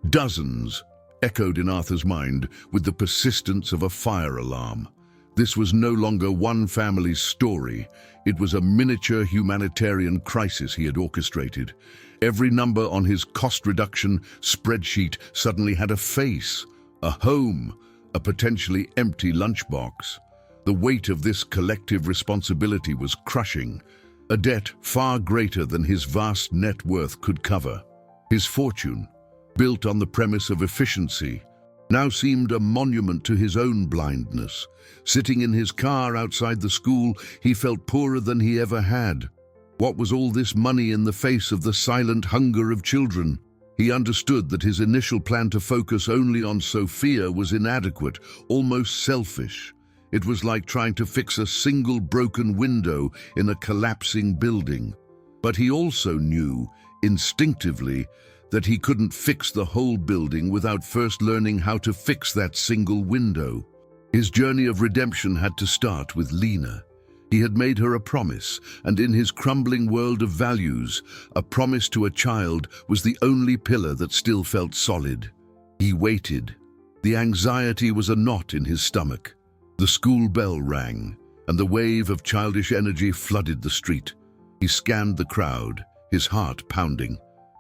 dozens, echoed in Arthur's mind with the persistence of a fire alarm. This was no longer one family's story. It was a miniature humanitarian crisis he had orchestrated. Every number on his cost reduction spreadsheet suddenly had a face, a home, a potentially empty lunchbox. The weight of this collective responsibility was crushing, a debt far greater than his vast net worth could cover. His fortune, built on the premise of efficiency, now seemed a monument to his own blindness. Sitting in his car outside the school, he felt poorer than he ever had. What was all this money in the face of the silent hunger of children? He understood that his initial plan to focus only on Sofia was inadequate, almost selfish. It was like trying to fix a single broken window in a collapsing building. But he also knew, instinctively, that he couldn't fix the whole building without first learning how to fix that single window. His journey of redemption had to start with Lena. He had made her a promise, and in his crumbling world of values, a promise to a child was the only pillar that still felt solid. He waited. The anxiety was a knot in his stomach. The school bell rang, and the wave of childish energy flooded the street. He scanned the crowd, his heart pounding.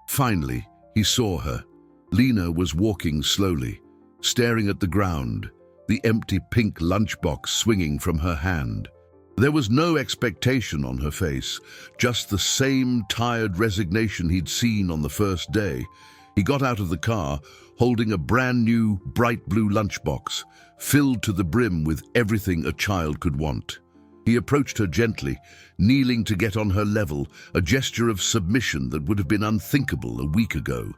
Finally, he saw her. Lena was walking slowly, staring at the ground, the empty pink lunchbox swinging from her hand. There was no expectation on her face, just the same tired resignation he'd seen on the first day. He got out of the car, holding a brand new, bright blue lunchbox, filled to the brim with everything a child could want. He approached her gently, kneeling to get on her level, a gesture of submission that would have been unthinkable a week ago.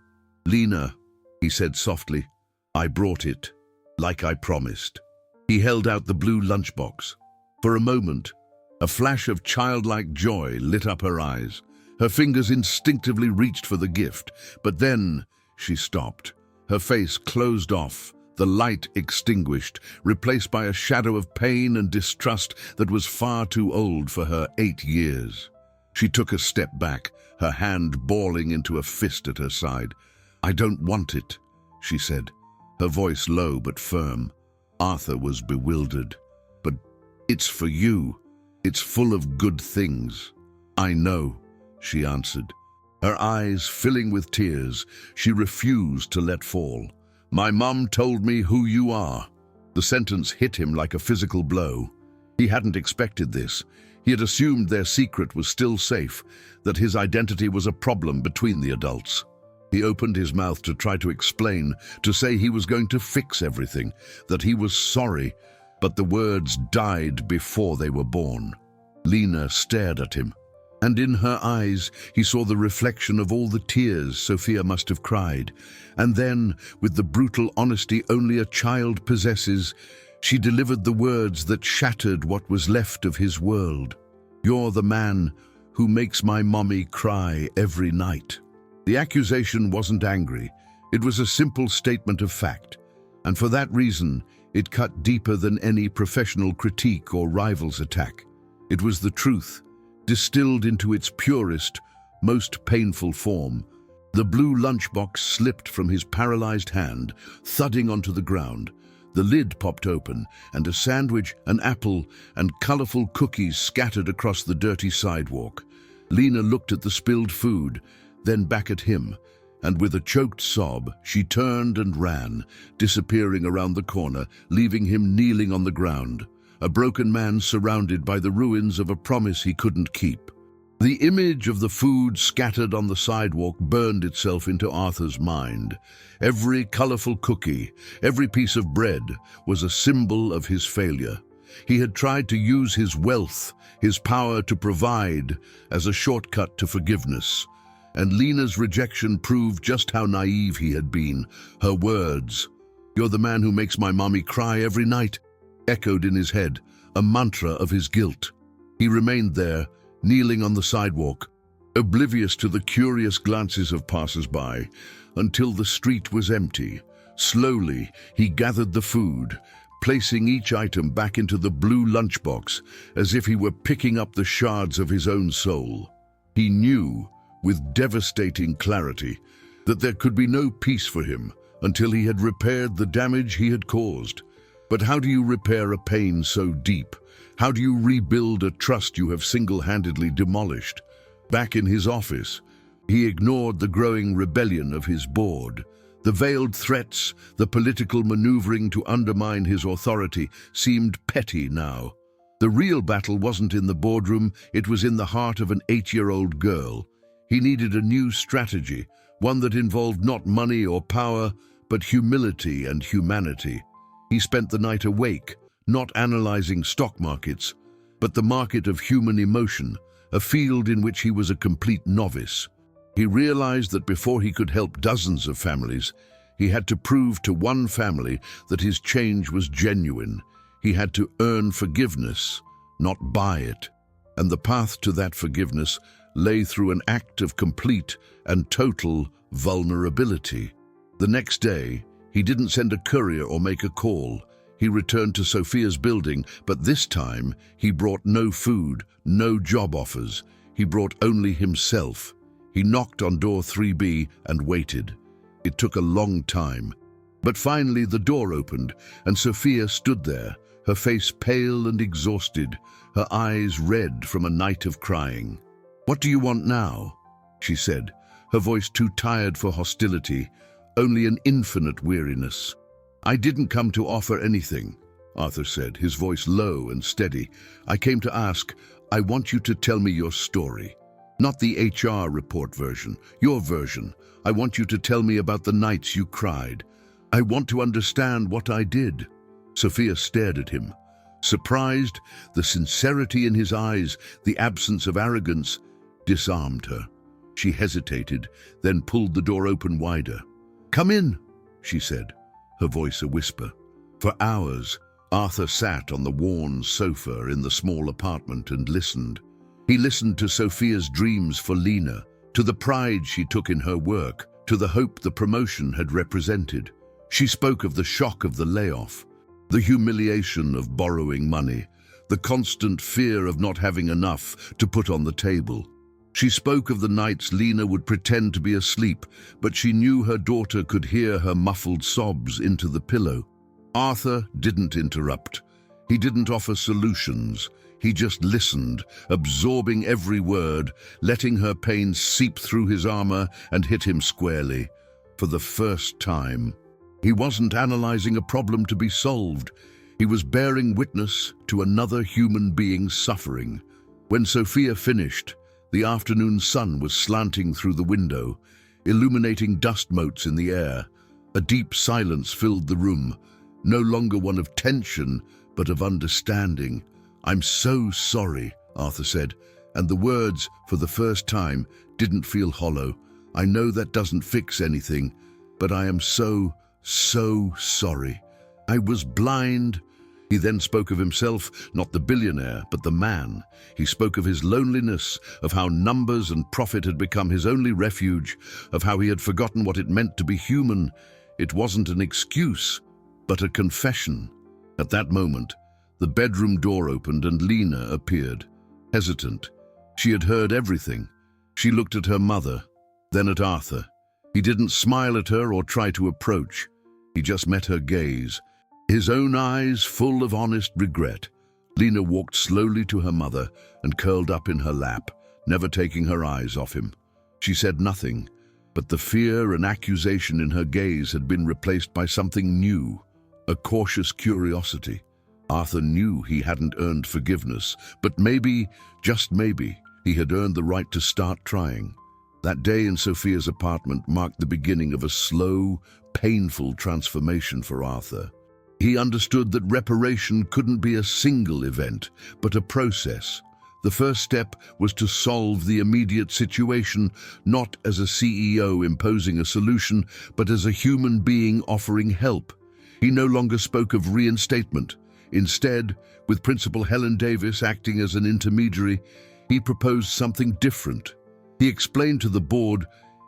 "Lena," he said softly, "I brought it, like I promised." He held out the blue lunchbox. For a moment, a flash of childlike joy lit up her eyes. Her fingers instinctively reached for the gift, but then she stopped. Her face closed off, the light extinguished, replaced by a shadow of pain and distrust that was far too old for her 8 years. She took a step back, her hand balling into a fist at her side. "I don't want it," she said, her voice low but firm. Arthur was bewildered. "But it's for you. It's full of good things." "I know," she answered. Her eyes filling with tears, she refused to let fall. "My mum told me who you are." The sentence hit him like a physical blow. He hadn't expected this. He had assumed their secret was still safe, that his identity was a problem between the adults. He opened his mouth to try to explain, to say he was going to fix everything, that he was sorry, but the words died before they were born. Lena stared at him, and in her eyes he saw the reflection of all the tears Sophia must have cried. And then, with the brutal honesty only a child possesses, she delivered the words that shattered what was left of his world. "You're the man who makes my mommy cry every night." The accusation wasn't angry. It was a simple statement of fact, and for that reason, it cut deeper than any professional critique or rival's attack. It was the truth, distilled into its purest, most painful form. The blue lunchbox slipped from his paralyzed hand, thudding onto the ground. The lid popped open, and a sandwich, an apple, and colorful cookies scattered across the dirty sidewalk. Lena looked at the spilled food, then back at him, and with a choked sob, she turned and ran, disappearing around the corner, leaving him kneeling on the ground, a broken man surrounded by the ruins of a promise he couldn't keep. The image of the food scattered on the sidewalk burned itself into Arthur's mind. Every colorful cookie, every piece of bread was a symbol of his failure. He had tried to use his wealth, his power to provide, as a shortcut to forgiveness. And Lena's rejection proved just how naive he had been. Her words, "You're the man who makes my mommy cry every night," echoed in his head, a mantra of his guilt. He remained there, kneeling on the sidewalk, oblivious to the curious glances of passers-by, until the street was empty. Slowly, he gathered the food, placing each item back into the blue lunchbox as if he were picking up the shards of his own soul. He knew, with devastating clarity, that there could be no peace for him until he had repaired the damage he had caused. But how do you repair a pain so deep? How do you rebuild a trust you have single-handedly demolished? Back in his office, he ignored the growing rebellion of his board. The veiled threats, the political maneuvering to undermine his authority seemed petty now. The real battle wasn't in the boardroom, it was in the heart of an 8-year-old girl. He needed a new strategy, one that involved not money or power, but humility and humanity. He spent the night awake, not analyzing stock markets, but the market of human emotion, a field in which he was a complete novice. He realized that before he could help dozens of families, he had to prove to one family that his change was genuine. He had to earn forgiveness, not buy it. And the path to that forgiveness lay through an act of complete and total vulnerability. The next day, he didn't send a courier or make a call. He returned to Sophia's building, but this time he brought no food, no job offers. He brought only himself. He knocked on door 3B and waited. It took a long time, but finally the door opened and Sophia stood there, her face pale and exhausted, her eyes red from a night of crying. "What do you want now?" she said, her voice too tired for hostility, only an infinite weariness. "I didn't come to offer anything," Arthur said, his voice low and steady. "I came to ask, I want you to tell me your story. Not the HR report version, your version. I want you to tell me about the nights you cried. I want to understand what I did." Sophia stared at him. Surprised, the sincerity in his eyes, the absence of arrogance, disarmed her. She hesitated, then pulled the door open wider. "Come in," she said, her voice a whisper. For hours, Arthur sat on the worn sofa in the small apartment and listened. He listened to Sophia's dreams for Lena, to the pride she took in her work, to the hope the promotion had represented. She spoke of the shock of the layoff, the humiliation of borrowing money, the constant fear of not having enough to put on the table. She spoke of the nights Lena would pretend to be asleep, but she knew her daughter could hear her muffled sobs into the pillow. Arthur didn't interrupt. He didn't offer solutions. He just listened, absorbing every word, letting her pain seep through his armor and hit him squarely. For the first time, he wasn't analyzing a problem to be solved. He was bearing witness to another human being's suffering. When Sophia finished, the afternoon sun was slanting through the window, illuminating dust motes in the air. A deep silence filled the room, no longer one of tension, but of understanding. "I'm so sorry," Arthur said, and the words, for the first time, didn't feel hollow. "I know that doesn't fix anything, but I am so sorry. I was blind." He then spoke of himself, not the billionaire, but the man. He spoke of his loneliness, of how numbers and profit had become his only refuge, of how he had forgotten what it meant to be human. It wasn't an excuse, but a confession. At that moment, the bedroom door opened and Lena appeared, hesitant. She had heard everything. She looked at her mother, then at Arthur. He didn't smile at her or try to approach. He just met her gaze, his own eyes full of honest regret. Lena walked slowly to her mother and curled up in her lap, never taking her eyes off him. She said nothing, but the fear and accusation in her gaze had been replaced by something new, a cautious curiosity. Arthur knew he hadn't earned forgiveness, but maybe, just maybe, he had earned the right to start trying. That day in Sophia's apartment marked the beginning of a slow, painful transformation for Arthur. He understood that reparation couldn't be a single event, but a process. The first step was to solve the immediate situation, not as a CEO imposing a solution, but as a human being offering help. He no longer spoke of reinstatement. Instead, with Principal Helen Davis acting as an intermediary, he proposed something different. He explained to the board,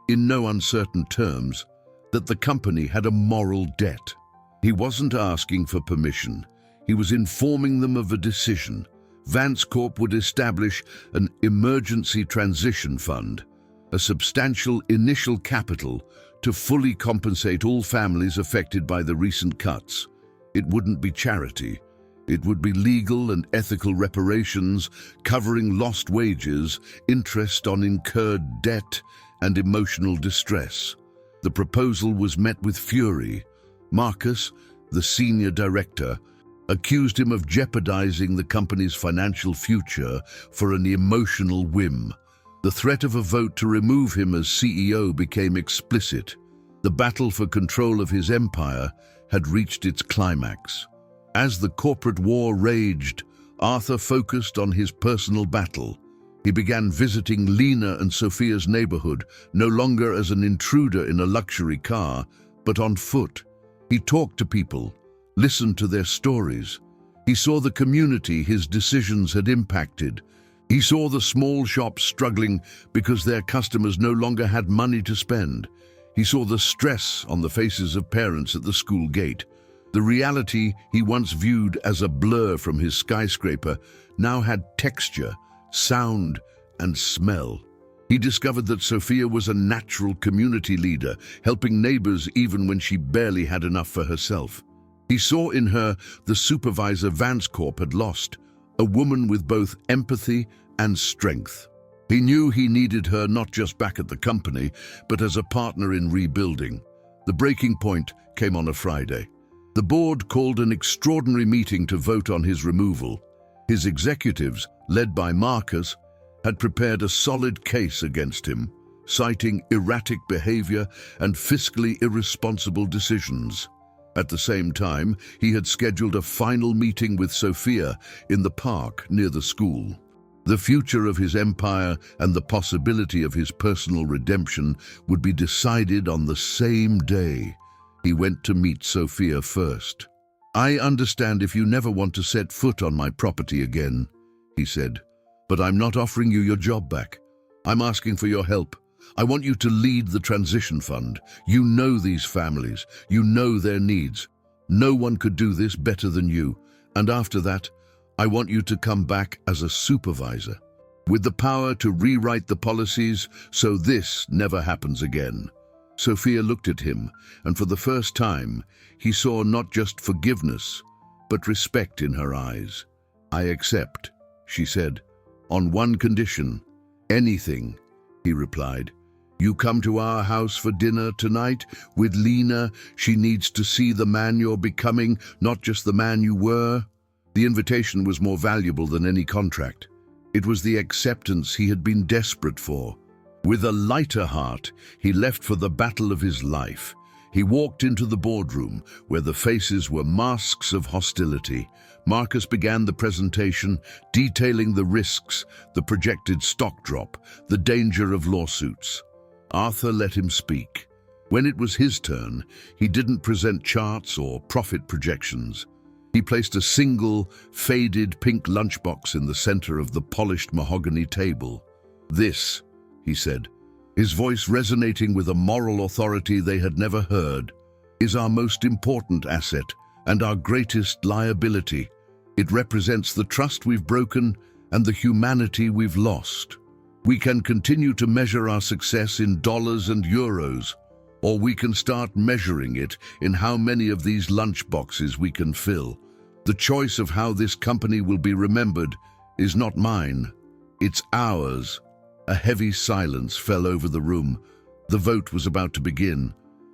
in no uncertain terms, that the company had a moral debt. He wasn't asking for permission. He was informing them of a decision. Vance Corp would establish an emergency transition fund, a substantial initial capital to fully compensate all families affected by the recent cuts. It wouldn't be charity. It would be legal and ethical reparations covering lost wages, interest on incurred debt, and emotional distress. The proposal was met with fury. Marcus, the senior director, accused him of jeopardizing the company's financial future for an emotional whim. The threat of a vote to remove him as CEO became explicit. The battle for control of his empire had reached its climax. As the corporate war raged, Arthur focused on his personal battle. He began visiting Lena and Sophia's neighborhood, no longer as an intruder in a luxury car, but on foot. He talked to people, listened to their stories. He saw the community his decisions had impacted. He saw the small shops struggling because their customers no longer had money to spend. He saw the stress on the faces of parents at the school gate. The reality he once viewed as a blur from his skyscraper now had texture, sound, and smell. He discovered that Sophia was a natural community leader, helping neighbors even when she barely had enough for herself. He saw in her the supervisor Vance Corp had lost, a woman with both empathy and strength. He knew he needed her not just back at the company, but as a partner in rebuilding. The breaking point came on a Friday. The board called an extraordinary meeting to vote on his removal. His executives, led by Marcus, had prepared a solid case against him, citing erratic behavior and fiscally irresponsible decisions. At the same time, he had scheduled a final meeting with Sophia in the park near the school. The future of his empire and the possibility of his personal redemption would be decided on the same day. He went to meet Sophia first. "I understand if you never want to set foot on my property again," he said, "but I'm not offering you your job back. I'm asking for your help. I want you to lead the transition fund. You know these families. You know their needs. No one could do this better than you. And after that, I want you to come back as a supervisor, with the power to rewrite the policies so this never happens again." Sophia looked at him, and for the first time, he saw not just forgiveness, but respect in her eyes. "I accept," she said. "On one condition." "Anything," he replied. "You come to our house for dinner tonight with Lena. She needs to see the man you're becoming, not just the man you were." The invitation was more valuable than any contract. It was the acceptance he had been desperate for. With a lighter heart, he left for the battle of his life. He walked into the boardroom, where the faces were masks of hostility. Marcus began the presentation, detailing the risks, the projected stock drop, the danger of lawsuits. Arthur let him speak. When it was his turn, he didn't present charts or profit projections. He placed a single, faded pink lunchbox in the center of the polished mahogany table. "This," he said, his voice resonating with a moral authority they had never heard, "is our most important asset and our greatest liability. It represents the trust we've broken and the humanity we've lost. We can continue to measure our success in dollars and euros, or we can start measuring it in how many of these lunchboxes we can fill. The choice of how this company will be remembered is not mine, it's ours." A heavy silence fell over the room. The vote was about to begin,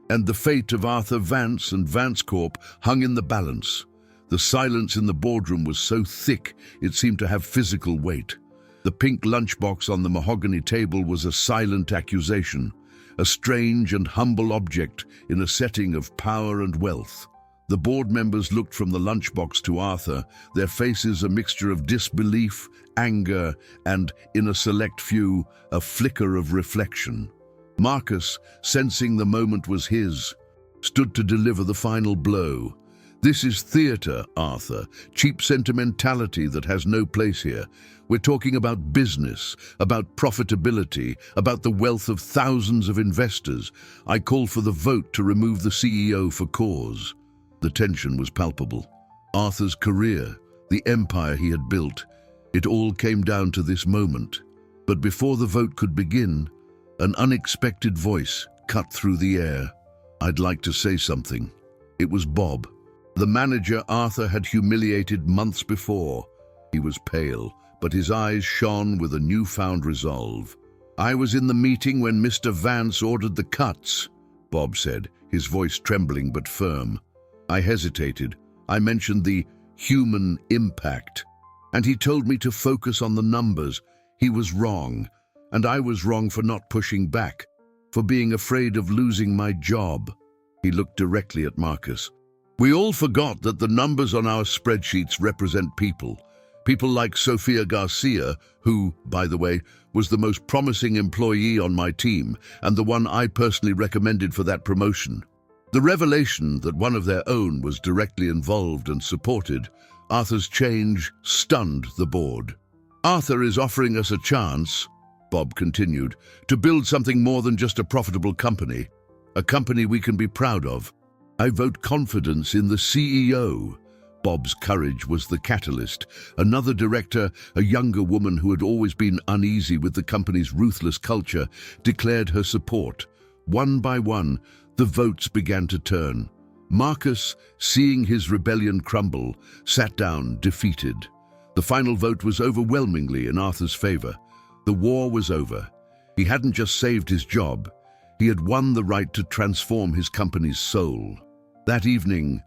and the fate of Arthur Vance and Vance Corp hung in the balance. The silence in the boardroom was so thick it seemed to have physical weight. The pink lunchbox on the mahogany table was a silent accusation, a strange and humble object in a setting of power and wealth. The board members looked from the lunchbox to Arthur, their faces a mixture of disbelief, anger, and, in a select few, a flicker of reflection. Marcus, sensing the moment was his, stood to deliver the final blow. "This is theater, Arthur, cheap sentimentality that has no place here. We're talking about business, about profitability, about the wealth of thousands of investors. I call for the vote to remove the CEO for cause." The tension was palpable. Arthur's career, the empire he had built, it all came down to this moment. But before the vote could begin, an unexpected voice cut through the air. "I'd like to say something." It was Bob, the manager Arthur had humiliated months before. He was pale, but his eyes shone with a newfound resolve. "I was in the meeting when Mr. Vance ordered the cuts," Bob said, his voice trembling but firm. "I hesitated. I mentioned the human impact, and he told me to focus on the numbers. He was wrong, and I was wrong for not pushing back, for being afraid of losing my job." He looked directly at Marcus. "We all forgot that the numbers on our spreadsheets represent people. People like Sofia Garcia, who, by the way, was the most promising employee on my team and the one I personally recommended for that promotion. The revelation that one of their own was directly involved and supported Arthur's change stunned the board. Arthur is offering us a chance," Bob continued, "to build something more than just a profitable company, a company we can be proud of. I vote confidence in the CEO." Bob's courage was the catalyst. Another director, a younger woman who had always been uneasy with the company's ruthless culture, declared her support. One by one, the votes began to turn. Marcus, seeing his rebellion crumble, sat down, defeated. The final vote was overwhelmingly in Arthur's favor. The war was over. He hadn't just saved his job, he had won the right to transform his company's soul. That evening,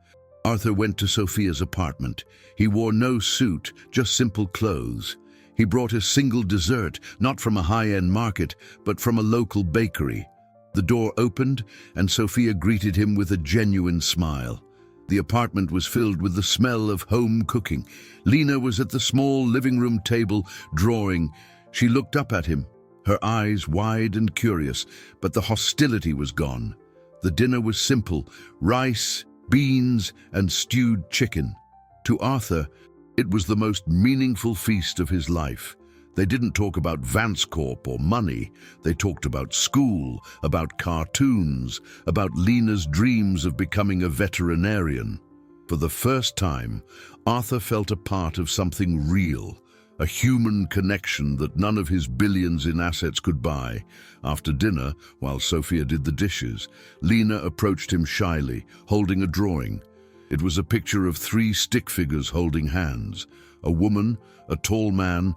Arthur went to Sophia's apartment. He wore no suit, just simple clothes. He brought a single dessert, not from a high-end market, but from a local bakery. The door opened, and Sophia greeted him with a genuine smile. The apartment was filled with the smell of home cooking. Lena was at the small living room table, drawing. She looked up at him, her eyes wide and curious, but the hostility was gone. The dinner was simple: rice, beans, and stewed chicken. To Arthur, it was the most meaningful feast of his life. They didn't talk about Vance Corp or money. They talked about school, about cartoons, about Lena's dreams of becoming a veterinarian. For the first time, Arthur felt a part of something real, a human connection that none of his billions in assets could buy. After dinner, while Sophia did the dishes, Lena approached him shyly, holding a drawing. It was a picture of 3 stick figures holding hands, a woman, a tall man,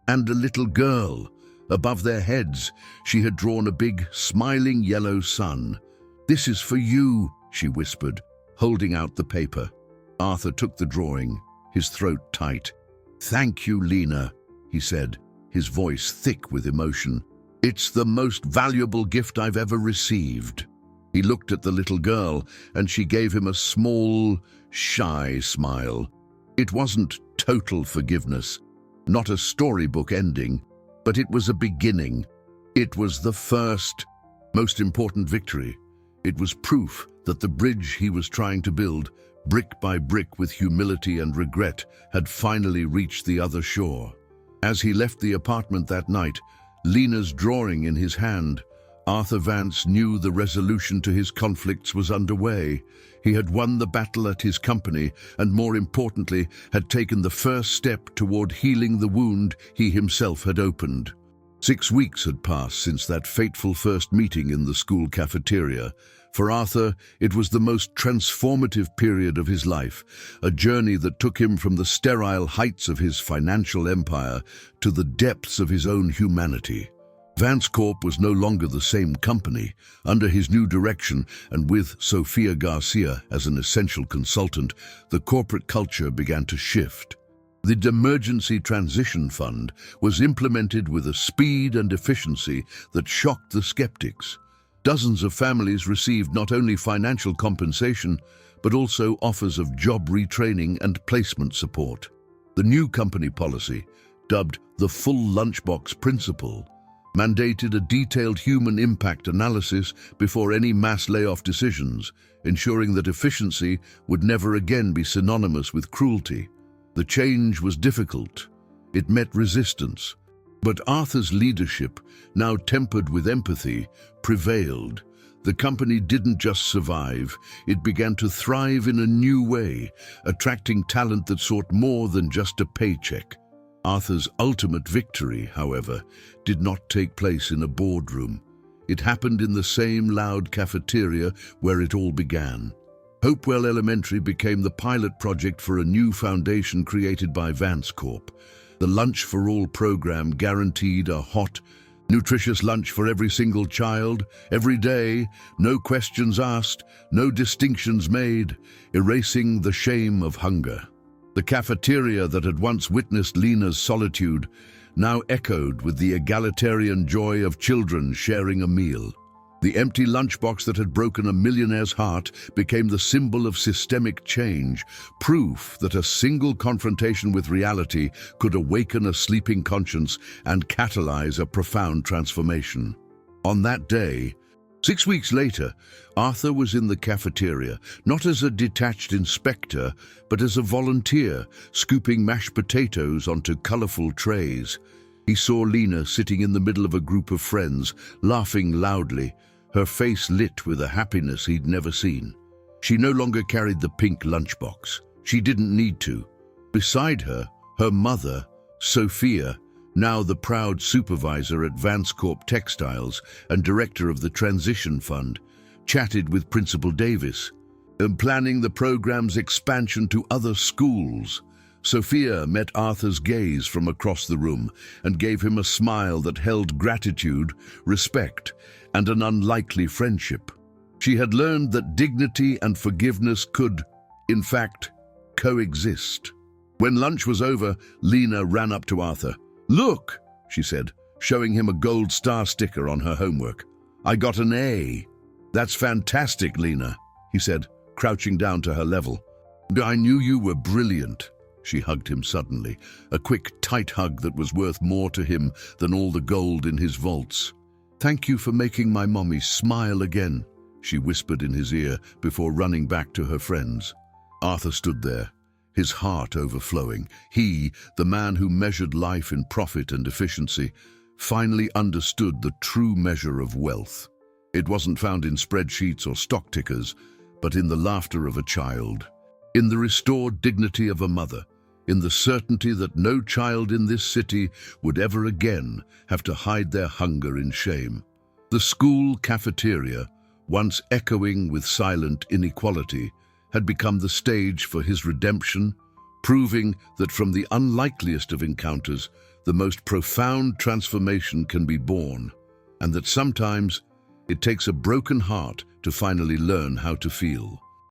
and a little girl. Above their heads, she had drawn a big, smiling yellow sun. "This is for you," she whispered, holding out the paper. Arthur took the drawing, his throat tight. "Thank you, Lena," he said, his voice thick with emotion. "It's the most valuable gift I've ever received." He looked at the little girl, and she gave him a small, shy smile. It wasn't total forgiveness, not a storybook ending, but it was a beginning. It was the first, most important victory. It was proof that the bridge he was trying to build, brick by brick with humility and regret, had finally reached the other shore. As he left the apartment that night, Lena's drawing in his hand, Arthur Vance knew the resolution to his conflicts was underway. He had won the battle at his company and, more importantly, had taken the first step toward healing the wound he himself had opened. 6 weeks had passed since that fateful first meeting in the school cafeteria. For Arthur, it was the most transformative period of his life, a journey that took him from the sterile heights of his financial empire to the depths of his own humanity. Vance Corp was no longer the same company. Under his new direction, and with Sofia Garcia as an essential consultant, the corporate culture began to shift. The Emergency Transition Fund was implemented with a speed and efficiency that shocked the skeptics. Dozens of families received not only financial compensation, but also offers of job retraining and placement support. The new company policy, dubbed the full Lunchbox principle, mandated a detailed human impact analysis before any mass layoff decisions, ensuring that efficiency would never again be synonymous with cruelty. The change was difficult. It met resistance. But Arthur's leadership, now tempered with empathy, prevailed. The company didn't just survive, it began to thrive in a new way, attracting talent that sought more than just a paycheck. Arthur's ultimate victory, however, did not take place in a boardroom. It happened in the same loud cafeteria where it all began. Hopewell Elementary became the pilot project for a new foundation created by Vance Corp. The Lunch for All program guaranteed a hot, nutritious lunch for every single child, every day, no questions asked, no distinctions made, erasing the shame of hunger. The cafeteria that had once witnessed Lena's solitude now echoed with the egalitarian joy of children sharing a meal. The empty lunchbox that had broken a millionaire's heart became the symbol of systemic change, proof that a single confrontation with reality could awaken a sleeping conscience and catalyze a profound transformation. On that day, 6 weeks later, Arthur was in the cafeteria, not as a detached inspector, but as a volunteer, scooping mashed potatoes onto colorful trays. He saw Lena sitting in the middle of a group of friends, laughing loudly, her face lit with a happiness he'd never seen. She no longer carried the pink lunchbox. She didn't need to. Beside her, her mother, Sophia, now the proud supervisor at Vance Corp Textiles and director of the Transition Fund, chatted with Principal Davis, planning the program's expansion to other schools. Sophia met Arthur's gaze from across the room and gave him a smile that held gratitude, respect, and an unlikely friendship. She had learned that dignity and forgiveness could, in fact, coexist. When lunch was over, Lena ran up to Arthur. "Look," she said, showing him a gold star sticker on her homework. "I got an A." "That's fantastic, Lena," he said, crouching down to her level. "I knew you were brilliant." She hugged him suddenly, a quick, tight hug that was worth more to him than all the gold in his vaults. "Thank you for making my mommy smile again," she whispered in his ear before running back to her friends. Arthur stood there, his heart overflowing. He, the man who measured life in profit and efficiency, finally understood the true measure of wealth. It wasn't found in spreadsheets or stock tickers, but in the laughter of a child, in the restored dignity of a mother, in the certainty that no child in this city would ever again have to hide their hunger in shame. The school cafeteria, once echoing with silent inequality, had become the stage for his redemption, proving that from the unlikeliest of encounters, the most profound transformation can be born, and that sometimes it takes a broken heart to finally learn how to feel.